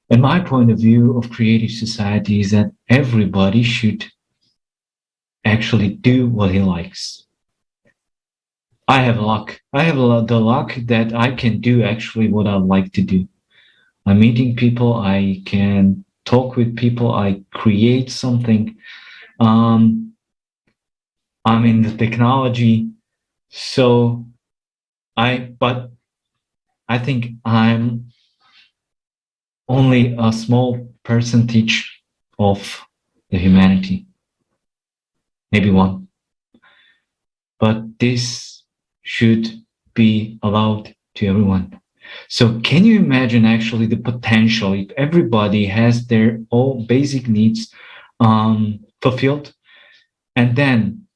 And my point of view of creative society is that everybody should actually do what he likes. I have luck. I have the luck that I can do actually what I like to do. I'm meeting people, I can talk with people, I create something. I'm in the technology, but I think I'm only a small percentage of the humanity, maybe one. But this should be allowed to everyone. So can you imagine actually the potential if everybody has their all basic needs fulfilled, and then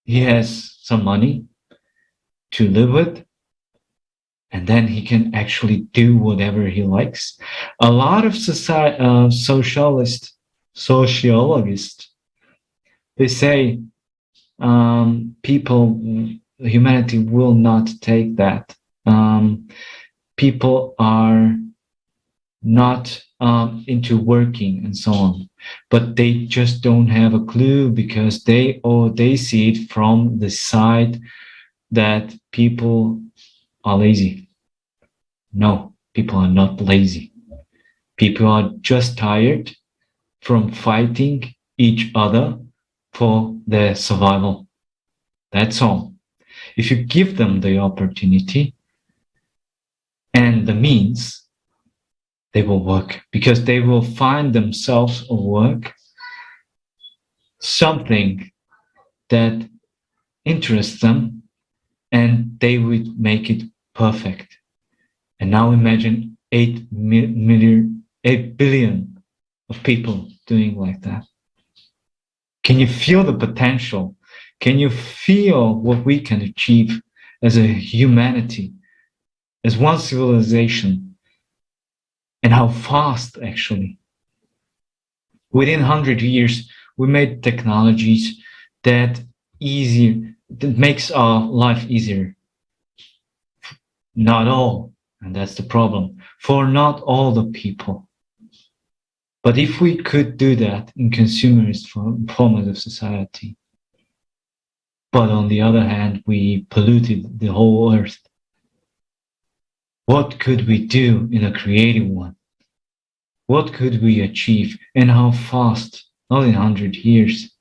he has some money to live with, and then he can actually do whatever he likes? A lot of sociologists, they say humanity will not take that. People are not into working and so on, but they just don't have a clue, because they see it from the side that people are lazy. No, people are not lazy. People are just tired from fighting each other for their survival. That's all. If you give them the opportunity and the means, they will work, because they will find themselves a work, something that interests them, and they would make it perfect. And now imagine 8 billion of people doing like that. Can you feel the potential? Can you feel what we can achieve as a humanity, as one civilization, and how fast actually? Within 100 years, we made technologies that makes our life easier. Not all, and that's the problem, for not all the people. But if we could do that in consumerist format of society, but on the other hand, we polluted the whole earth, what could we do in a creative one? What could we achieve, and how fast? Not in 100 years,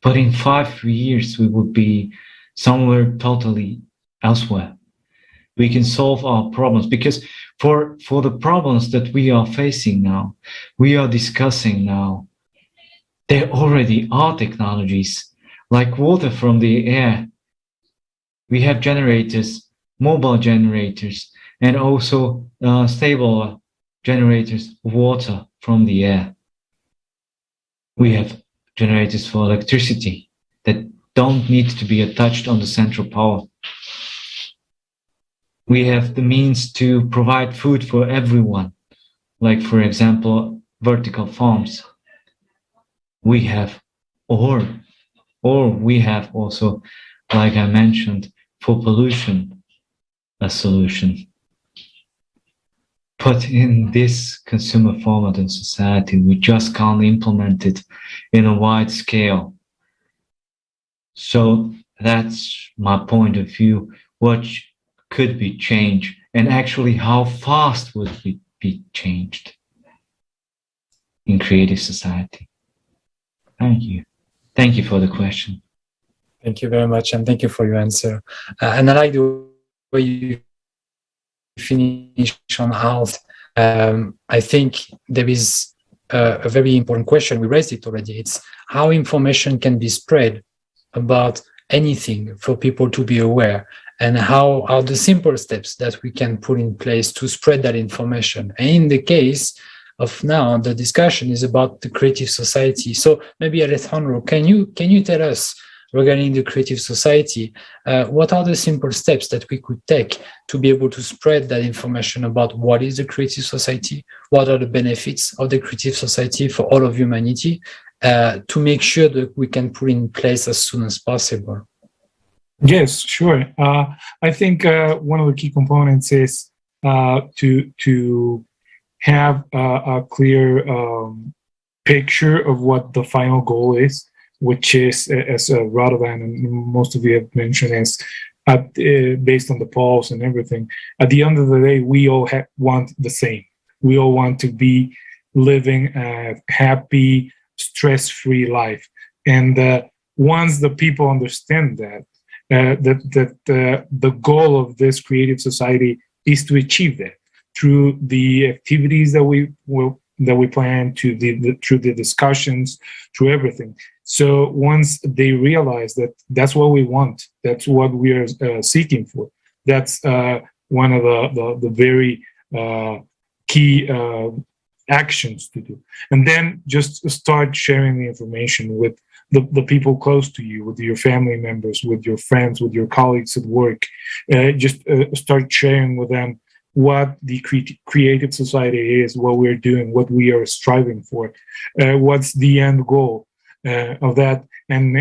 but in 5 years we would be somewhere totally elsewhere. We can solve our problems, because for the problems that we are facing now, we are discussing now, there already are technologies like water from the air. We have generators, mobile generators, and also stable generators of water from the air. We have generators for electricity that don't need to be attached on the central power. We have the means to provide food for everyone, like, for example, vertical farms. We have, or we have also, like I mentioned, for pollution, a solution. But in this consumer format in society, we just can't implement it in a wide scale. So that's my point of view. What could be changed, and actually how fast would it be changed in creative society? Thank you. Thank you for the question. Thank you very much, and thank you for your answer. And I like the way you finish on health. I think there is a very important question. We raised it already. It's how information can be spread about anything for people to be aware, and how are the simple steps that we can put in place to spread that information. And in the case of now, the discussion is about the creative society. So maybe Alejandro, can you tell us, regarding the creative society, what are the simple steps that we could take to be able to spread that information about what is the creative society, what are the benefits of the creative society for all of humanity, to make sure that we can put in place as soon as possible? Yes, sure. I think one of the key components is to have a clear picture of what the final goal is, which is, as Radovan and most of you have mentioned, is based on the polls and everything. At the end of the day, we all want the same. We all want to be living a happy, stress-free life. And once the people understand that, the goal of this creative society is to achieve that through the activities that we plan, through the discussions, through everything. So once they realize that that's what we want, that's what we are seeking for, that's one of the very key actions to do. And then just start sharing the information with the people close to you, with your family members, with your friends, with your colleagues at work. Just start sharing with them what the creative society is, what we're doing, what we are striving for, what's the end goal of that, and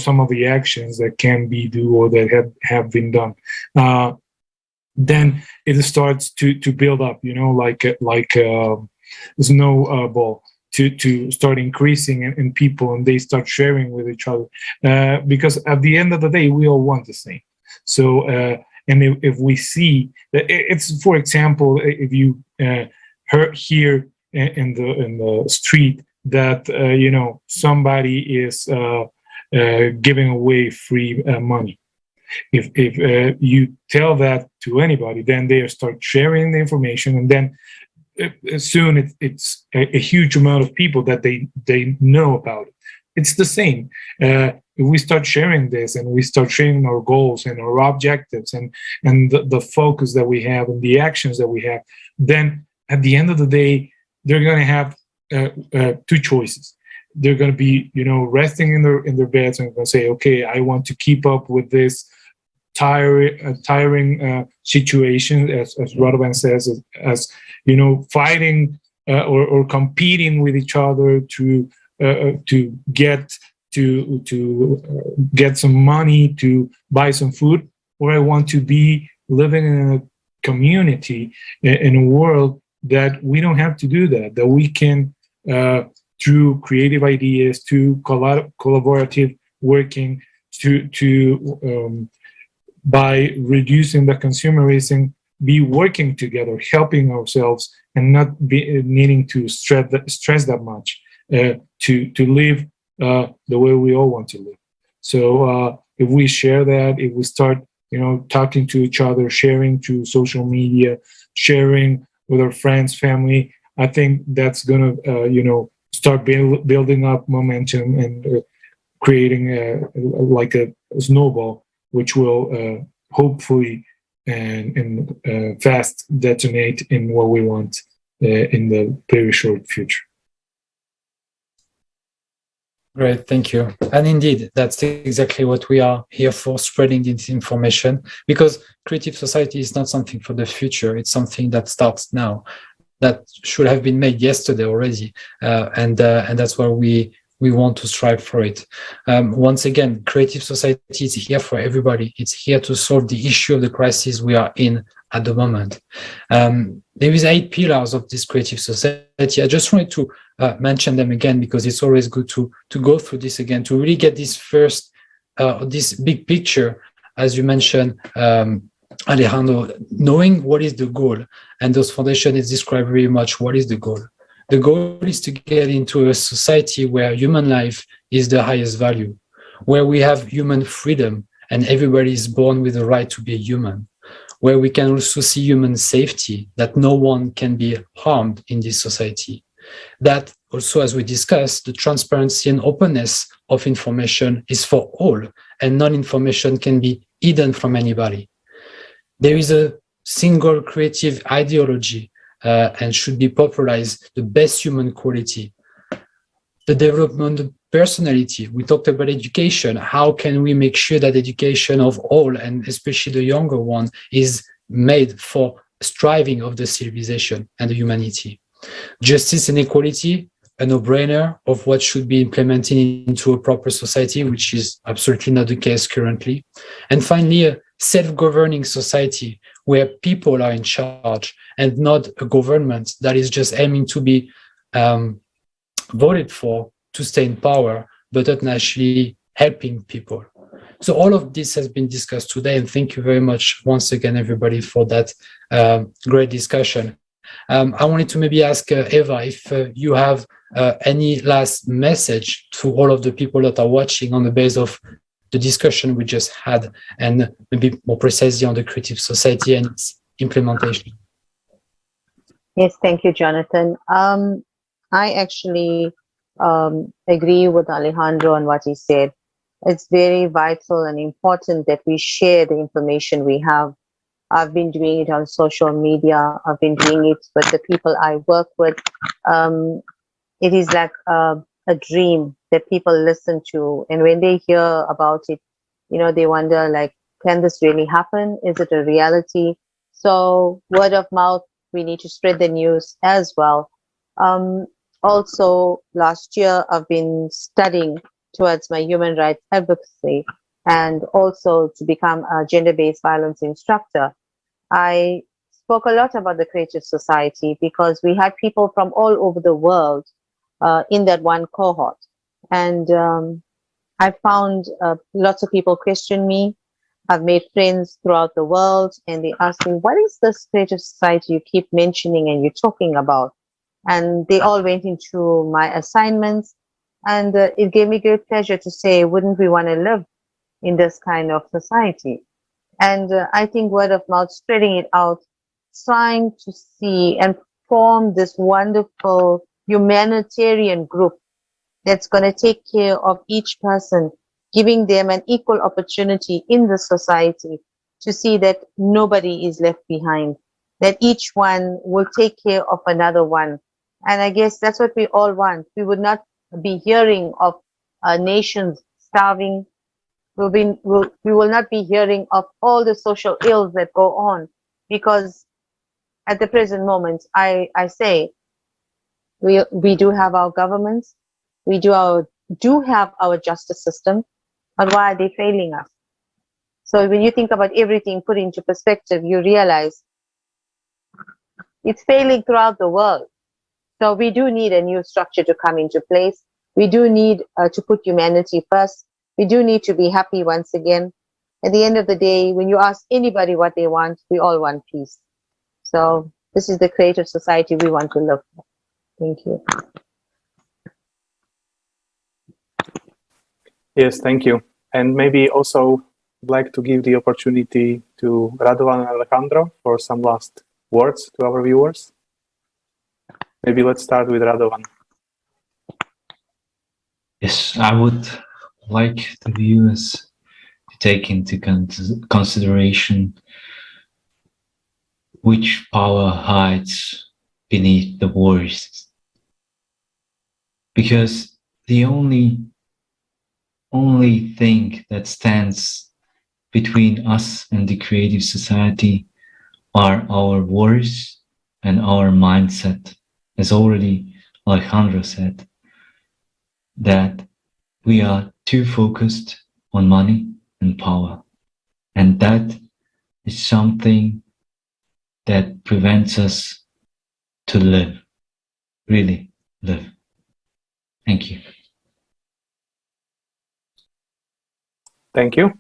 some of the actions that can be do or that have been done. Then it starts to build up, like a snowball, to start increasing in people, and they start sharing with each other, because at the end of the day, we all want the same. So and if we see that, it's, for example, if you hear in the street that somebody is giving away free money, if you tell that to anybody, then they start sharing the information, and then soon it's a huge amount of people that they know about it. It's the same. If we start sharing this, and we start sharing our goals and our objectives and the focus that we have and the actions that we have, then at the end of the day, they're going to have two choices. They're going to be, resting in their beds and going to say, okay, I want to keep up with this tiring situation, as Radovan says, as fighting or competing with each other to get some money to buy some food, or I want to be living in a community, in a world that we don't have to do that we can, through creative ideas, to collaborative working, to by reducing the consumerism, be working together, helping ourselves, and not be needing to stress that much, to live the way we all want to live. So if we share that, if we start, talking to each other, sharing through social media, sharing with our friends, family, I think that's going to, start building up momentum and creating like a snowball, which will hopefully and fast detonate in what we want in the very short future. Great, thank you. And indeed, that's exactly what we are here for, spreading this information, because creative society is not something for the future. It's something that starts now, that should have been made yesterday already. And that's why we want to strive for it. Once again, creative society is here for everybody. It's here to solve the issue of the crisis we are in at the moment. There is 8 pillars of this creative society. I just wanted to mention them again, because it's always good to go through this again, to really get this first, this big picture, as you mentioned, Alejandro, knowing what is the goal. And those foundations describe very much what is the goal. The goal is to get into a society where human life is the highest value, where we have human freedom and everybody is born with the right to be a human, where we can also see human safety, that no one can be harmed in this society. That also, as we discussed, the transparency and openness of information is for all, and non-information can be hidden from anybody. There is a single creative ideology and should be popularized, the best human quality. The development of personality, we talked about education. How can we make sure that education of all, and especially the younger one, is made for striving of the civilization and the humanity? Justice and equality, a no-brainer of what should be implemented into a proper society, which is absolutely not the case currently. And finally, a self-governing society where people are in charge and not a government that is just aiming to be voted for to stay in power, but not actually helping people. So all of this has been discussed today, and thank you very much once again, everybody, for that great discussion. I wanted to maybe ask Eva if you have any last message to all of the people that are watching on the basis of the discussion we just had, and maybe more precisely on the creative society and its implementation. Yes, thank you, Jonathan. I actually agree with Alejandro on what he said. It's very vital and important that we share the information we have. I've been doing it on social media. I've been doing it with the people I work with. It is like a dream that people listen to. And when they hear about it, you know, they wonder, like, can this really happen? Is it a reality? So word of mouth, we need to spread the news as well. Also, last year, I've been studying towards my human rights advocacy and also to become a gender-based violence instructor. I spoke a lot about the creative society because we had people from all over the world in that one cohort. And I found lots of people question me. I've made friends throughout the world, and they ask me, what is this creative society you keep mentioning and you're talking about? And they all went into my assignments, and it gave me great pleasure to say, wouldn't we want to live in this kind of society? And I think word of mouth, spreading it out, trying to see and form this wonderful humanitarian group that's going to take care of each person, giving them an equal opportunity in the society to see that nobody is left behind, that each one will take care of another one. And I guess that's what we all want. We would not be hearing of nations starving. We will not be hearing of all the social ills that go on, because at the present moment, I say we do have our governments, we do have our justice system, but why are they failing us? So when you think about everything put into perspective, you realize it's failing throughout the world. So we do need a new structure to come into place. We do need to put humanity first. We do need to be happy once again. At the end of the day, when you ask anybody what they want, we all want peace. So this is the creative society we want to live for. Thank you. Yes, thank you. And maybe also I'd like to give the opportunity to Radovan and Alejandro for some last words to our viewers. Maybe let's start with Radovan. Yes, I would like the viewers to take into consideration which power hides beneath the words. Because the only thing that stands between us and the creative society are our words and our mindset. As already Alejandro said, that we are too focused on money and power. And that is something that prevents us to live, really live. Thank you. Thank you.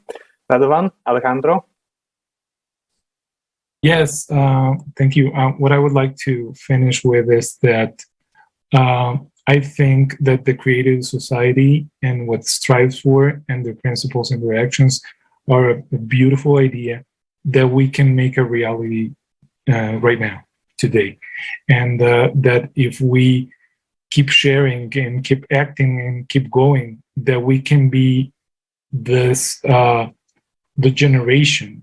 Radovan, Alejandro? Yes, thank you. What I would like to finish with is that I think that the creative society and what it strives for and the principles and their actions are a beautiful idea that we can make a reality right now, today. And that if we keep sharing and keep acting and keep going, that we can be this generation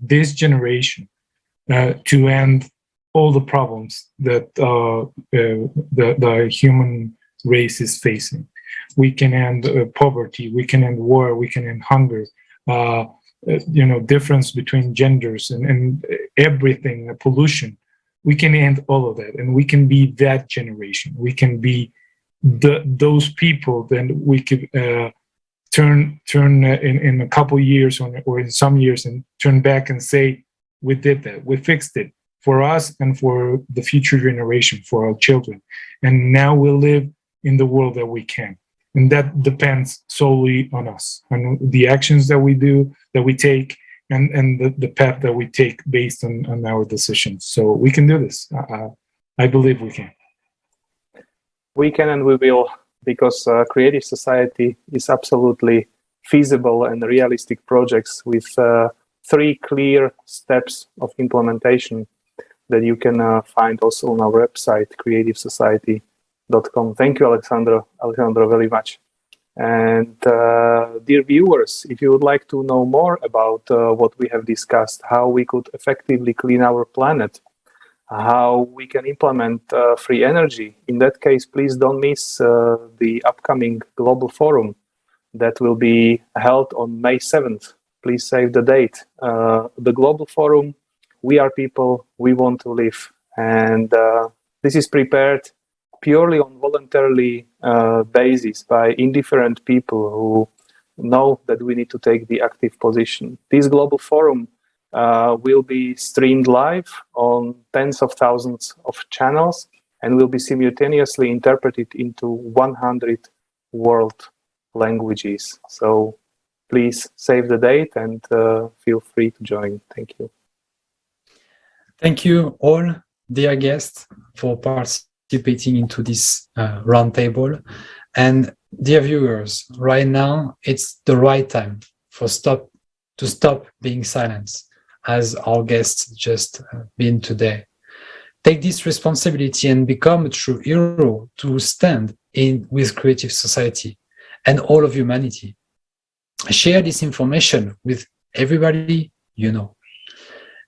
to end all the problems that the human race is facing. We can end poverty, we can end war, we can end hunger, difference between genders and everything, pollution. We can end all of that, and we can be that generation. We can be those people. Then we could turn in a couple years or in some years and turn back and say, we did that, we fixed it for us and for the future generation, for our children. And now we live in the world that we can. And that depends solely on us, on the actions that we do, that we take, and the path that we take based on our decisions. So we can do this. I believe we can. We can and we will, because Creative Society is absolutely feasible and realistic projects with 3 clear steps of implementation that you can find also on our website, creativesociety.com. Thank you, Alejandro, very much. And dear viewers, if you would like to know more about what we have discussed, how we could effectively clean our planet, how we can implement free energy, in that case, please don't miss the upcoming Global Forum that will be held on May 7th. Please save the date. The Global Forum, we are people, we want to live. And this is prepared purely on voluntarily basis by indifferent people who know that we need to take the active position. This Global Forum will be streamed live on tens of thousands of channels and will be simultaneously interpreted into 100 world languages. So please save the date and feel free to join. Thank you. Thank you all, dear guests, for participating into this roundtable. And dear viewers, right now it's the right time to stop being silent, as our guests just been today. Take this responsibility and become a true hero to stand in with Creative Society and all of humanity. Share this information with everybody you know,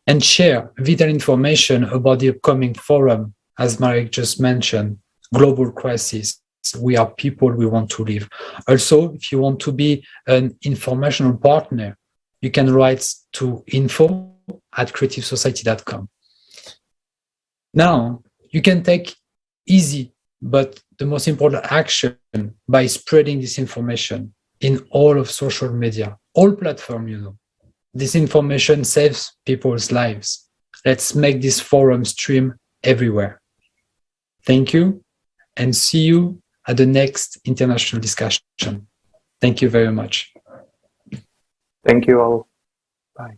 and share vital information about the upcoming forum, as Marek just mentioned, Global Crisis. We are people, we want to live. Also, if you want to be an informational partner, you can write to info@creativesociety.com. Now, you can take easy, but the most important action by spreading this information in all of social media, all platforms, you know. This information saves people's lives. Let's make this forum stream everywhere. Thank you, and see you at the next international discussion. Thank you very much. Thank you all. Bye.